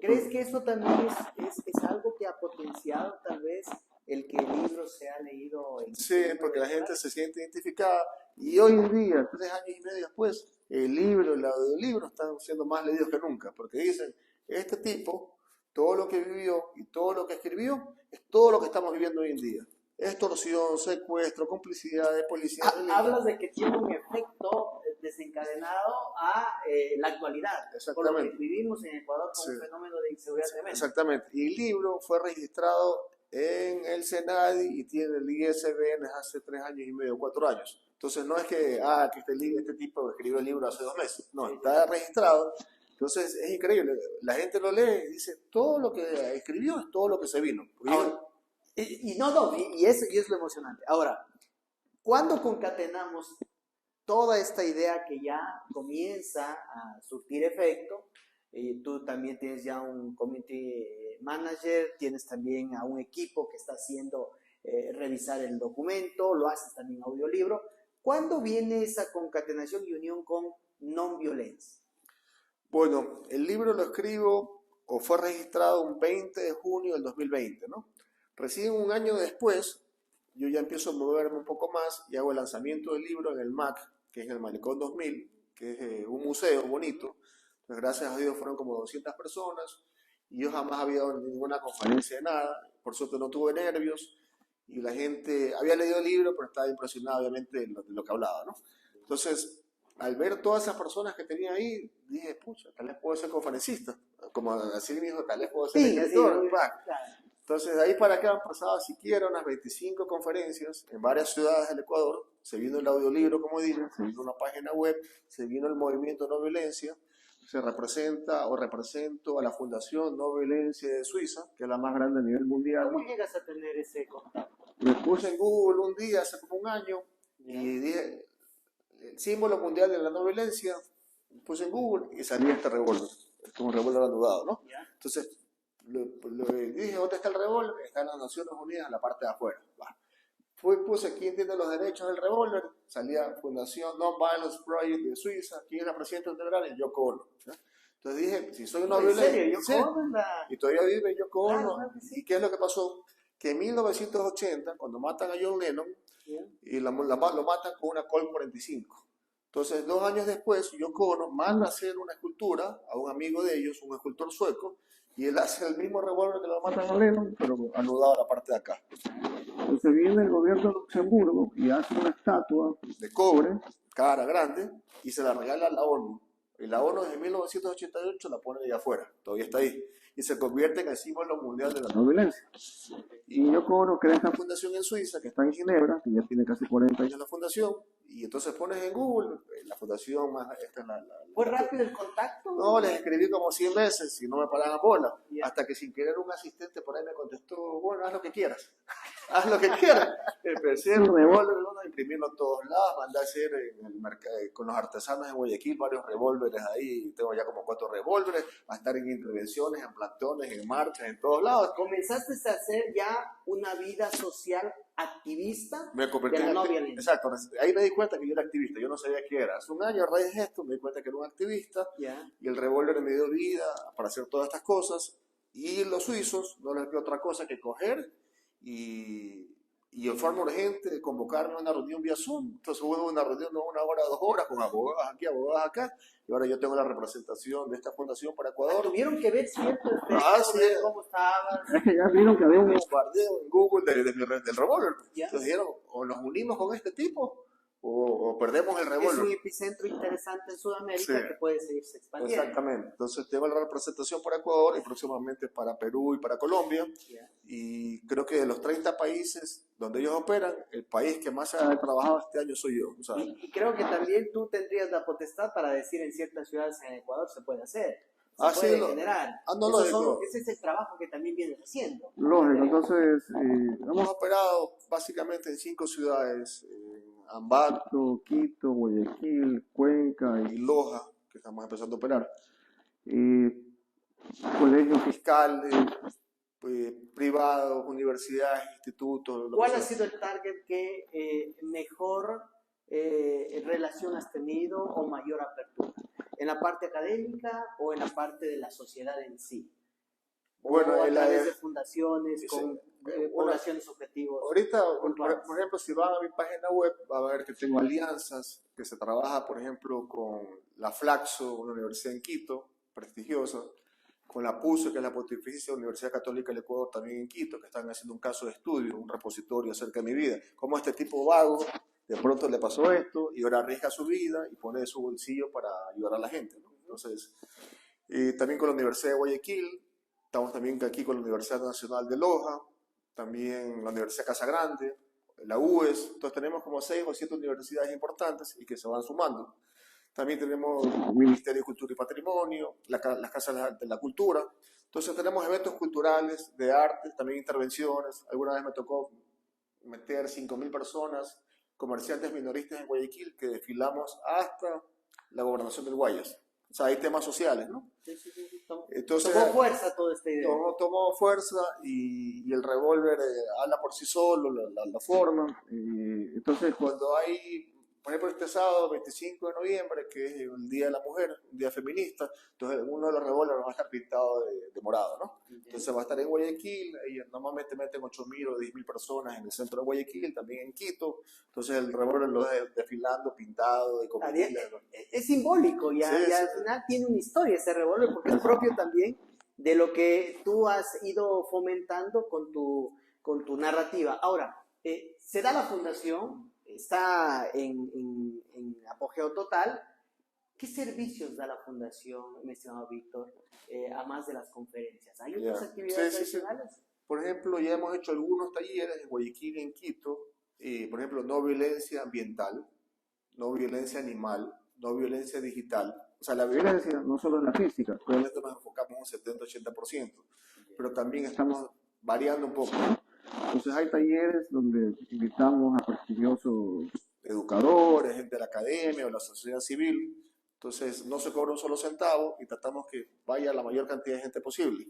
¿Crees que eso también es algo que ha potenciado tal vez el que el libro sea leído? Sí, porque la gente se siente identificada. Y hoy en día, 3 años y medio después, el libro, el audiolibro están siendo más leídos que nunca, porque dicen, este tipo, todo lo que vivió y todo lo que escribió, es todo lo que estamos viviendo hoy en día. Extorsión, secuestro, complicidad de policía. Hablas de que tiene un efecto desencadenado a la actualidad. Exactamente. Por lo que vivimos en Ecuador con un fenómeno de inseguridad tremendo. Exactamente. Y el libro fue registrado en el SENADI y tiene el ISBN hace 3 años y medio, 4 años. Entonces no es que este tipo escribió el libro hace 2 meses. No, está registrado. Entonces es increíble. La gente lo lee y dice, todo lo que escribió es todo lo que se vino. Ahora, y es lo emocionante. Ahora, ¿cuándo concatenamos toda esta idea que ya comienza a surtir efecto? Tú también tienes ya un community manager, tienes también a un equipo que está haciendo revisar el documento, lo haces también audiolibro. ¿Cuándo viene esa concatenación y unión con non-violencia? Bueno, el libro lo escribo o fue registrado un 20 de junio del 2020, ¿no? Recién un año después, yo ya empiezo a moverme un poco más y hago el lanzamiento del libro en el MAC, que es en el Malecón 2000, que es un museo bonito. Entonces, gracias a Dios fueron como 200 personas y yo jamás había dado ninguna conferencia de nada. Por suerte no tuve nervios y la gente había leído el libro, pero estaba impresionada obviamente de lo que hablaba, ¿no? Entonces, al ver todas esas personas que tenía ahí, dije, pucha, tal vez puedo ser conferencista. Como así me dijo, tal vez puedo ser escritor. Entonces, de ahí para acá han pasado siquiera unas 25 conferencias en varias ciudades del Ecuador. Se vino el audiolibro, como dije, se vino una página web, se vino el movimiento No Violencia. Se representa o represento a la Fundación No Violencia de Suiza, que es la más grande a nivel mundial. ¿Cómo llegas a tener ese contacto? Me puse en Google un día, hace como un año, y dije, el símbolo mundial de la no violencia, me puse en Google y salía este revólver. Es como un revólver anudado, ¿no? Entonces, dije, ¿dónde está el revólver? Está en las Naciones Unidas, en la parte de afuera. Puse quién tiene los derechos del revólver, salía Fundación Non-Violence Project de Suiza, quién es la presidenta general, Yoko Ono. Entonces dije, si soy una violencia, y todavía vive Yoko Ono, ¿y qué es lo que pasó? Que en 1980, cuando matan a John Lennon, y lo matan con una Colt 45. Entonces, 2 años después, Yoko Ono manda a hacer una escultura a un amigo de ellos, un escultor sueco, y él hace el mismo revólver que lo matan a Lennon, pero anudado a la parte de acá. Entonces viene el gobierno de Luxemburgo y hace una estatua de cobre, cara grande, y se la regala a la ONU. Y la ONU desde 1988 la pone ahí afuera, todavía está ahí. Y se convierte en el símbolo mundial de la no violencia. Y Yoko Ono crea esta fundación en Suiza, que está en Ginebra, que ya tiene casi 40 años la fundación. Y entonces pones en Google, la fundación más... ¿Fue rápido el contacto? No, les escribí como 100 veces y no me paraban bola. Hasta que sin querer un asistente por ahí me contestó, bueno, haz lo que quieras. Haz lo que quieras. Empecé el revólver, a imprimirlo en todos lados, mandé a hacer en el mercado, con los artesanos en Guayaquil varios revólveres ahí. Tengo ya como 4 revólveres, a estar en intervenciones, en plantones, en marchas, en todos lados. ¿Comenzaste a hacer ya una vida social activista? Me convertí en activista. Exacto, ahí me di cuenta que yo era activista, yo no sabía qué era. Hace un año a raíz de esto me di cuenta que era un activista y el revólver me dio vida para hacer todas estas cosas. Y los suizos no les dio otra cosa que coger y y en forma urgente convocaron a una reunión vía Zoom. Entonces hubo una reunión de 1 hora, 2 horas con abogados aquí, abogadas acá, y ahora yo tengo la representación de esta fundación para Ecuador. Tuvieron que ver cierto Sí. cómo estabas. Ya vieron que había un bombardeo en Google del revólver. ¿Ya? Entonces dijeron, o nos unimos con este tipo, o perdemos el revólver. Es un epicentro interesante en Sudamérica, sí, que puede seguirse expandiendo. Exactamente. Entonces tengo la representación para Ecuador y próximamente para Perú y para Colombia. ¿Ya? Y creo que de los 30 países donde ellos operan, el país que más ha trabajado este año soy yo. O sea, y creo que también tú tendrías la potestad para decir en ciertas ciudades en Ecuador se puede hacer. Se puede generar. Ese es el trabajo que también vienes haciendo. Lógico, entonces hemos operado básicamente en 5 ciudades. Ambato, Quito, Guayaquil, Cuenca y Loja, que estamos empezando a operar. Colegios fiscales, privados, universidades, institutos. ¿Cuál ha sido el target que mejor relación has tenido o mayor apertura? ¿En la parte académica o en la parte de la sociedad en sí? Bueno, o a través de fundaciones con poblaciones objetivos. Ahorita, por ejemplo, si van a mi página web, va a ver que tengo alianzas, que se trabaja, por ejemplo, con la Flaxo, una universidad en Quito, prestigiosa, con la PUSE, que es la Pontificia Universidad Católica del Ecuador, también en Quito, que están haciendo un caso de estudio, un repositorio acerca de mi vida. Cómo este tipo vago, de pronto le pasó esto, y ahora arriesga su vida y pone de su bolsillo para ayudar a la gente, ¿no? Entonces, también con la Universidad de Guayaquil, estamos también aquí con la Universidad Nacional de Loja, también la Universidad Casa Grande, la UES. Entonces tenemos como 6 o 7 universidades importantes y que se van sumando. También tenemos el Ministerio de Cultura y Patrimonio, las Casas de la Cultura. Entonces tenemos eventos culturales, de arte, también intervenciones. Alguna vez me tocó meter 5.000 personas, comerciantes minoristas en Guayaquil, que desfilamos hasta la gobernación del Guayas. O sea, hay temas sociales, ¿no? Sí. Entonces, tomó fuerza todo este idea. Tomó fuerza y el revólver habla por sí solo, la forma. Entonces, cuando hay, por ejemplo, este sábado 25 de noviembre, que es el Día de la Mujer, un día feminista, entonces uno de los revólveres va a estar pintado de morado, ¿no? Entonces va a estar en Guayaquil, y normalmente meten 8.000 o 10.000 personas en el centro de Guayaquil, también en Quito. Entonces el revólver lo desfilando, pintado, es simbólico, y al final tiene una historia ese revólver, porque es propio también de lo que tú has ido fomentando con tu narrativa. Ahora, se da la fundación, está en apogeo total. ¿Qué servicios da la fundación, mi estimado Víctor, a más de las conferencias? ¿Hay otras actividades adicionales? Sí. Por ejemplo, ya hemos hecho algunos talleres en Guayaquil y en Quito, por ejemplo, no violencia ambiental, no violencia animal, no violencia digital. O sea, la violencia no solo en la física, probablemente nos enfocamos un 70-80%, pero también estamos variando un poco. Entonces hay talleres donde invitamos a prestigiosos educadores, gente de la academia o la sociedad civil. Entonces no se cobra un solo centavo y tratamos que vaya la mayor cantidad de gente posible.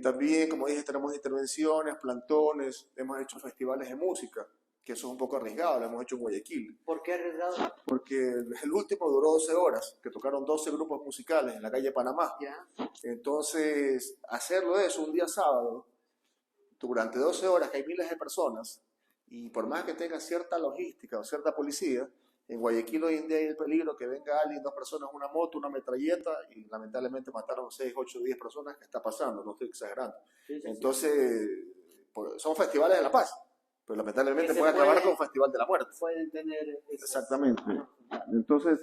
También, como dije, tenemos intervenciones, plantones, hemos hecho festivales de música, que eso es un poco arriesgado, lo hemos hecho en Guayaquil. ¿Por qué arriesgado? Porque el último duró 12 horas, que tocaron 12 grupos musicales en la calle Panamá. ¿Ya? Entonces, hacerlo eso un día sábado, durante 12 horas, que hay miles de personas, y por más que tenga cierta logística o cierta policía, en Guayaquil hoy en día hay el peligro que venga alguien, 2 personas, una moto, una metralleta, y lamentablemente mataron 6, 8, 10 personas, que está pasando, no estoy exagerando. Entonces, son festivales de la paz, pero lamentablemente puede acabar con un festival de la muerte. Pueden tener... Exactamente. Entonces,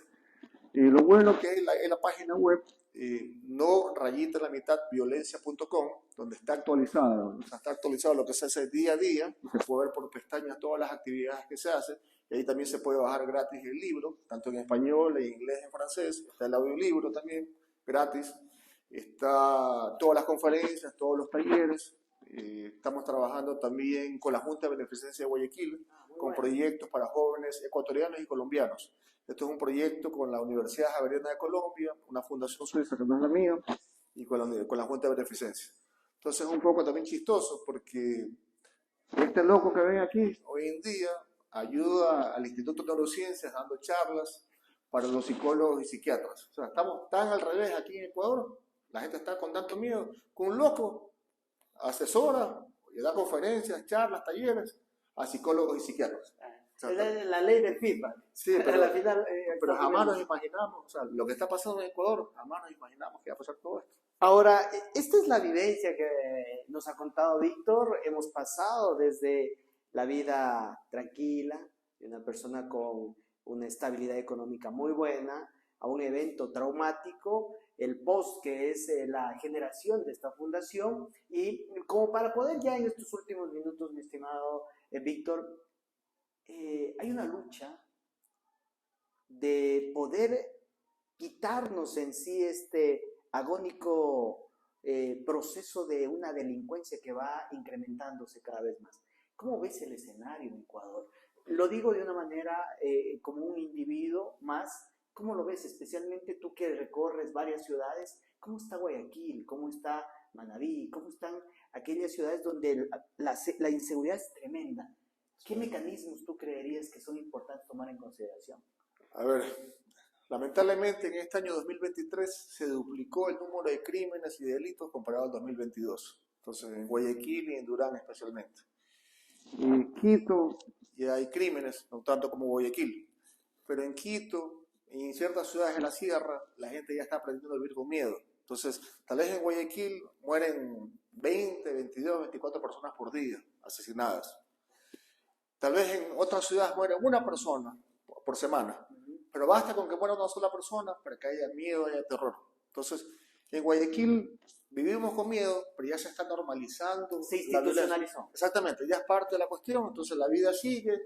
lo bueno que es la página web, no rayita la mitad violencia.com, donde está actualizado, o sea, está actualizado lo que se hace día a día, y se puede ver por pestañas todas las actividades que se hacen, y ahí también se puede bajar gratis el libro, tanto en español, en inglés, en francés, está el audiolibro también, gratis, está todas las conferencias, todos los talleres. Estamos trabajando también con la Junta de Beneficencia de Guayaquil, con proyectos para jóvenes ecuatorianos y colombianos. Esto es un proyecto con la Universidad Javeriana de Colombia, una fundación suiza que no es la mía, y con la Junta de Beneficencia. Entonces es un poco también chistoso porque este loco que ven aquí hoy en día ayuda al Instituto de Neurociencias dando charlas para los psicólogos y psiquiatras. O sea, estamos tan al revés aquí en Ecuador, la gente está con tanto miedo, con un loco asesora, y da conferencias, charlas, talleres, a psicólogos y psiquiatras. La ley del feedback. Sí, pero, al final, pero jamás nos imaginamos, o sea, lo que está pasando en Ecuador, jamás nos imaginamos que iba a pasar todo esto. Ahora, esta es la vivencia que nos ha contado Víctor. Hemos pasado desde la vida tranquila, de una persona con una estabilidad económica muy buena, a un evento traumático, el post que es la generación de esta fundación, y como para poder ya en estos últimos minutos, mi estimado Víctor, hay una lucha de poder quitarnos en sí este agónico proceso de una delincuencia que va incrementándose cada vez más. ¿Cómo ves el escenario en Ecuador? Lo digo de una manera como un individuo más. ¿Cómo lo ves? Especialmente tú que recorres varias ciudades. ¿Cómo está Guayaquil? ¿Cómo está Manabí? ¿Cómo están aquellas ciudades donde la inseguridad es tremenda? ¿Qué mecanismos tú creerías que son importantes tomar en consideración? A ver, lamentablemente en este año 2023 se duplicó el número de crímenes y delitos comparado al 2022. Entonces, en Guayaquil y en Durán especialmente. En Quito ya hay crímenes, no tanto como Guayaquil, pero en Quito y en ciertas ciudades de la sierra la gente ya está aprendiendo a vivir con miedo. Entonces, tal vez en Guayaquil mueren 20, 22, 24 personas por día asesinadas. Tal vez en otras ciudades muere una persona por semana, pero basta con que muera una sola persona para que haya miedo, haya terror. Entonces, en Guayaquil vivimos con miedo, pero ya se está normalizando. Se institucionalizó. Exactamente, ya es parte de la cuestión, entonces la vida sigue,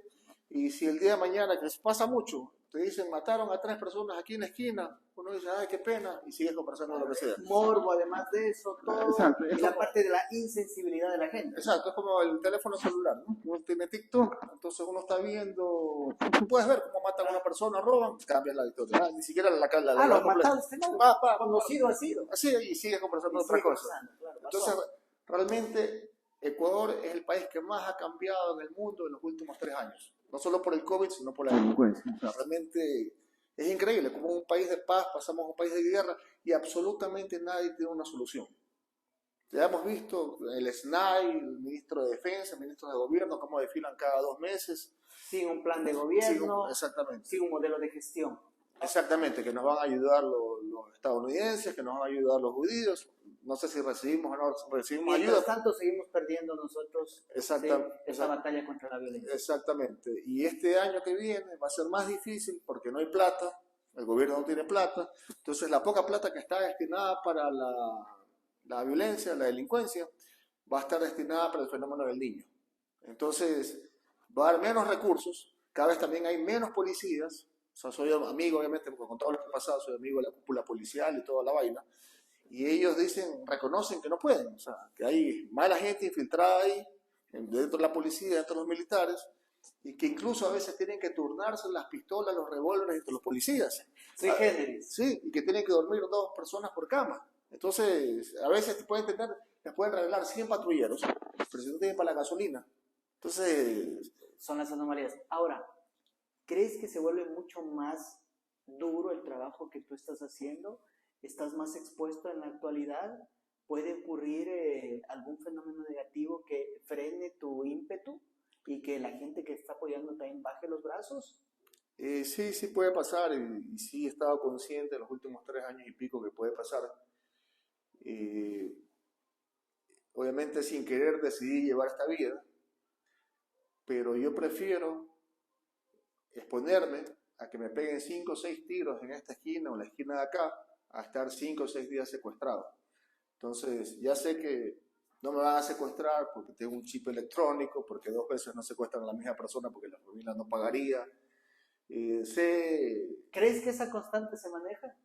y si el día de mañana, que pasa mucho, te dicen mataron a 3 personas aquí en la esquina, uno dice, ay, qué pena, y sigues conversando lo que sea. Morbo, además de eso, todo. Exacto, y la parte de la insensibilidad de la gente. Exacto, es como el teléfono celular, ¿no? Uno tiene TikTok, entonces uno está viendo, tú puedes ver cómo matan a una persona, roban, cambian la historia, ni siquiera la lo mataste, ¿no? Conocido ha sido. Así, y sigue conversando otra cosa. Claro, entonces, realmente, Ecuador es el país que más ha cambiado en el mundo en los últimos 3 años. No solo por el COVID, sino por la delincuencia. O sea, realmente es increíble, como un país de paz pasamos a un país de guerra y absolutamente nadie tiene una solución. Ya hemos visto el SNAI, el ministro de Defensa, el ministro de Gobierno, cómo desfilan cada 2 meses. Sin un plan de gobierno, exactamente. Sin un modelo de gestión. Exactamente, que nos van a ayudar los estadounidenses, que nos van a ayudar los judíos. No sé si recibimos o no recibimos ayuda. Mientras tanto, seguimos perdiendo nosotros esa batalla contra la violencia. Exactamente. Y este año que viene va a ser más difícil porque no hay plata, el gobierno no tiene plata. Entonces, la poca plata que está destinada para la violencia, la delincuencia, va a estar destinada para el fenómeno del niño. Entonces, va a haber menos recursos, cada vez también hay menos policías. O sea, soy amigo, obviamente, porque con todo lo que ha pasado, soy amigo de la cúpula policial y toda la vaina. Y ellos reconocen que no pueden, o sea, que hay mala gente infiltrada ahí, dentro de la policía, dentro de los militares, y que incluso a veces tienen que turnarse las pistolas, los revólveres entre los policías. Sí, y que tienen que dormir 2 personas por cama. Entonces, a veces les pueden regalar 100 patrulleros, pero si no tienen para la gasolina. Entonces, son las anomalías. Ahora, ¿crees que se vuelve mucho más duro el trabajo que tú estás haciendo? ¿Estás más expuesto en la actualidad? ¿Puede ocurrir algún fenómeno negativo que frene tu ímpetu y que la gente que está apoyando también baje los brazos? Sí puede pasar, y sí he estado consciente en los últimos 3 años y pico que puede pasar. Obviamente sin querer decidí llevar esta vida, pero yo prefiero exponerme a que me peguen 5 o 6 tiros en esta esquina o en la esquina de acá, a estar 5 o 6 días secuestrado. Entonces, ya sé que no me van a secuestrar porque tengo un chip electrónico, porque 2 veces no secuestran a la misma persona porque la familia no pagaría. ¿Crees que esa constante se maneja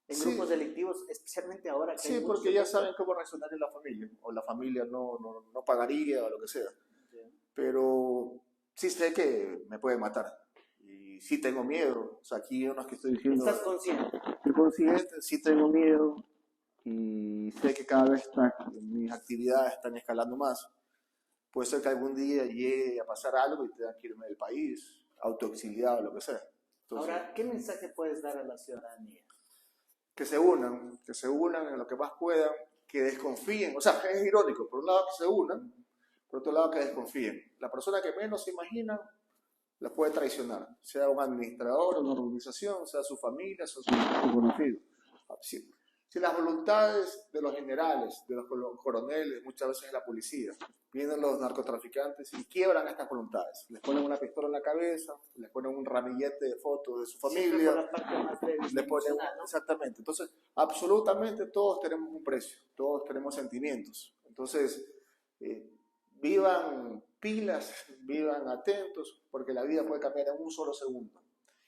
en grupos delictivos, especialmente ahora? Sí, porque ya saben cómo reaccionar en la familia, o la familia no pagaría o lo que sea. Pero sí sé que me puede matar. Sí tengo miedo, o sea, aquí unos que estoy diciendo... ¿Estás consciente? Estoy consciente, sí tengo miedo, y sé que cada vez mis actividades están escalando más. Puede ser que algún día llegue a pasar algo y tenga que irme del país, autoexiliado, lo que sea. Entonces, ahora, ¿qué mensaje puedes dar a la ciudadanía? Que se unan en lo que más puedan, que desconfíen, o sea, es irónico, por un lado que se unan, por otro lado, que desconfíen. La persona que menos se imagina la puede traicionar, sea un administrador, una organización, sea su familia, sea su conocido. Si las voluntades de los generales, de los coroneles, muchas veces de la policía, vienen los narcotraficantes y quiebran estas voluntades. Les ponen una pistola en la cabeza, les ponen un ramillete de fotos de su familia, les ponen, ¿no? Exactamente. Entonces, absolutamente todos tenemos un precio, todos tenemos sentimientos. Entonces, vivan pilas, vivan atentos, porque la vida puede cambiar en un solo segundo.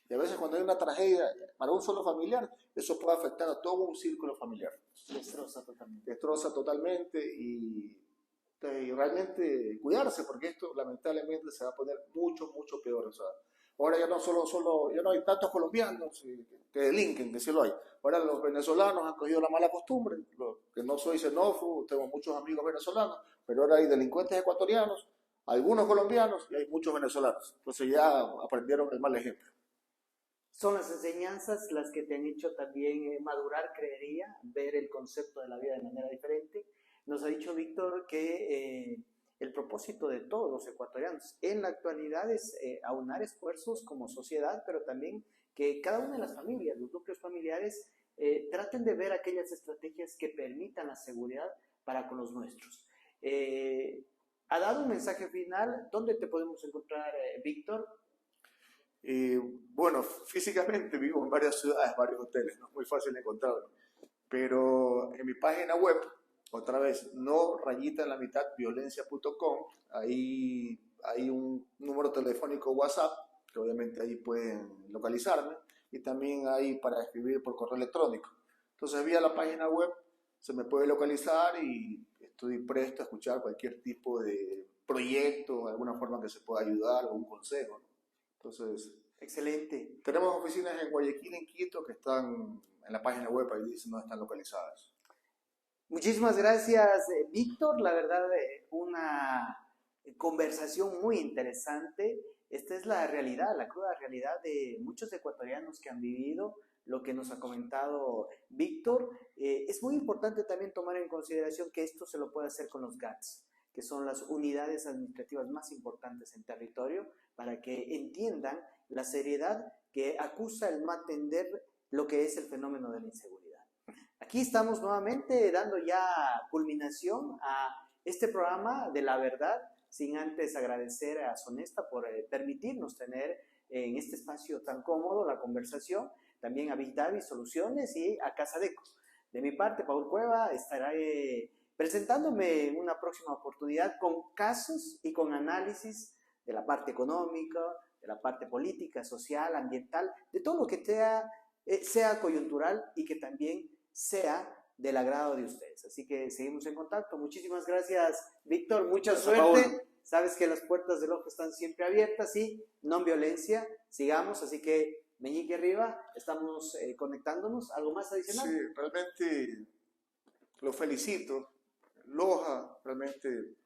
Y a veces cuando hay una tragedia para un solo familiar, eso puede afectar a todo un círculo familiar. Destroza totalmente. Destroza totalmente y realmente cuidarse, porque esto lamentablemente se va a poner mucho, mucho peor. O sea, ahora ya ya no hay tantos colombianos que delinquen, que sí lo hay. Ahora los venezolanos han cogido la mala costumbre, que no soy xenófobo, tengo muchos amigos venezolanos, pero ahora hay delincuentes ecuatorianos, algunos colombianos y hay muchos venezolanos. Entonces ya aprendieron el mal ejemplo. Son las enseñanzas las que te han hecho también madurar, creería, ver el concepto de la vida de manera diferente. Nos ha dicho Víctor que el propósito de todos los ecuatorianos en la actualidad es aunar esfuerzos como sociedad, pero también que cada una de las familias, los núcleos familiares, traten de ver aquellas estrategias que permitan la seguridad para con los nuestros. Ha dado un mensaje final. ¿Dónde te podemos encontrar, Víctor? Bueno, físicamente vivo en varias ciudades, varios hoteles, no es muy fácil encontrarlo, pero en mi página web, otra vez, no_violencia.com, ahí hay un número telefónico WhatsApp, que obviamente ahí pueden localizarme, y también hay para escribir por correo electrónico. Entonces, vía la página web se me puede localizar y estoy presto a escuchar cualquier tipo de proyecto, de alguna forma que se pueda ayudar, o un consejo. Entonces, excelente. Tenemos oficinas en Guayaquil, en Quito, que están en la página web, ahí dicen dónde están localizadas. Muchísimas gracias, Víctor. La verdad, una conversación muy interesante. Esta es la realidad, la cruda realidad de muchos ecuatorianos que han vivido lo que nos ha comentado Víctor. Es muy importante también tomar en consideración que esto se lo puede hacer con los GATS, que son las unidades administrativas más importantes en territorio, para que entiendan la seriedad que acusa el no atender lo que es el fenómeno de la inseguridad. Aquí estamos nuevamente dando ya culminación a este programa de La Verdad, sin antes agradecer a Sonesta por permitirnos tener en este espacio tan cómodo la conversación, también a Big Daddy Soluciones y a Casadeco. De mi parte, Paul Cueva, estaré presentándome en una próxima oportunidad con casos y con análisis de la parte económica, de la parte política, social, ambiental, de todo lo que sea coyuntural y que también sea del agrado de ustedes. Así que seguimos en contacto. Muchísimas gracias, Víctor. Mucha suerte. Sabes que las puertas del ojo están siempre abiertas y no violencia. Sigamos, así que meñique arriba, estamos conectándonos. ¿Algo más adicional? Sí, realmente lo felicito. Loja, realmente,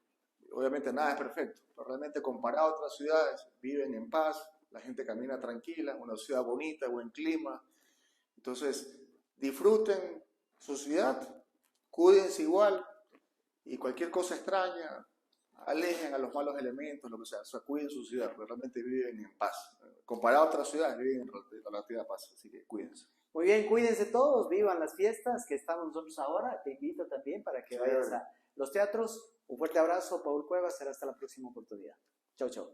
obviamente nada es perfecto, pero realmente comparado a otras ciudades, viven en paz, la gente camina tranquila, una ciudad bonita, buen clima. Entonces, disfruten su ciudad, cuídense igual y cualquier cosa extraña, alejen a los malos elementos, lo que sea, o sea, cuiden su ciudad, porque realmente viven en paz. Comparado a otras ciudades, viven en relativa paz, así que cuídense. Muy bien, cuídense todos, vivan las fiestas que estamos nosotros ahora. Te invito también para que vayas a los teatros. Un fuerte abrazo, Paul Cuevas, será hasta la próxima oportunidad. Chau, chau.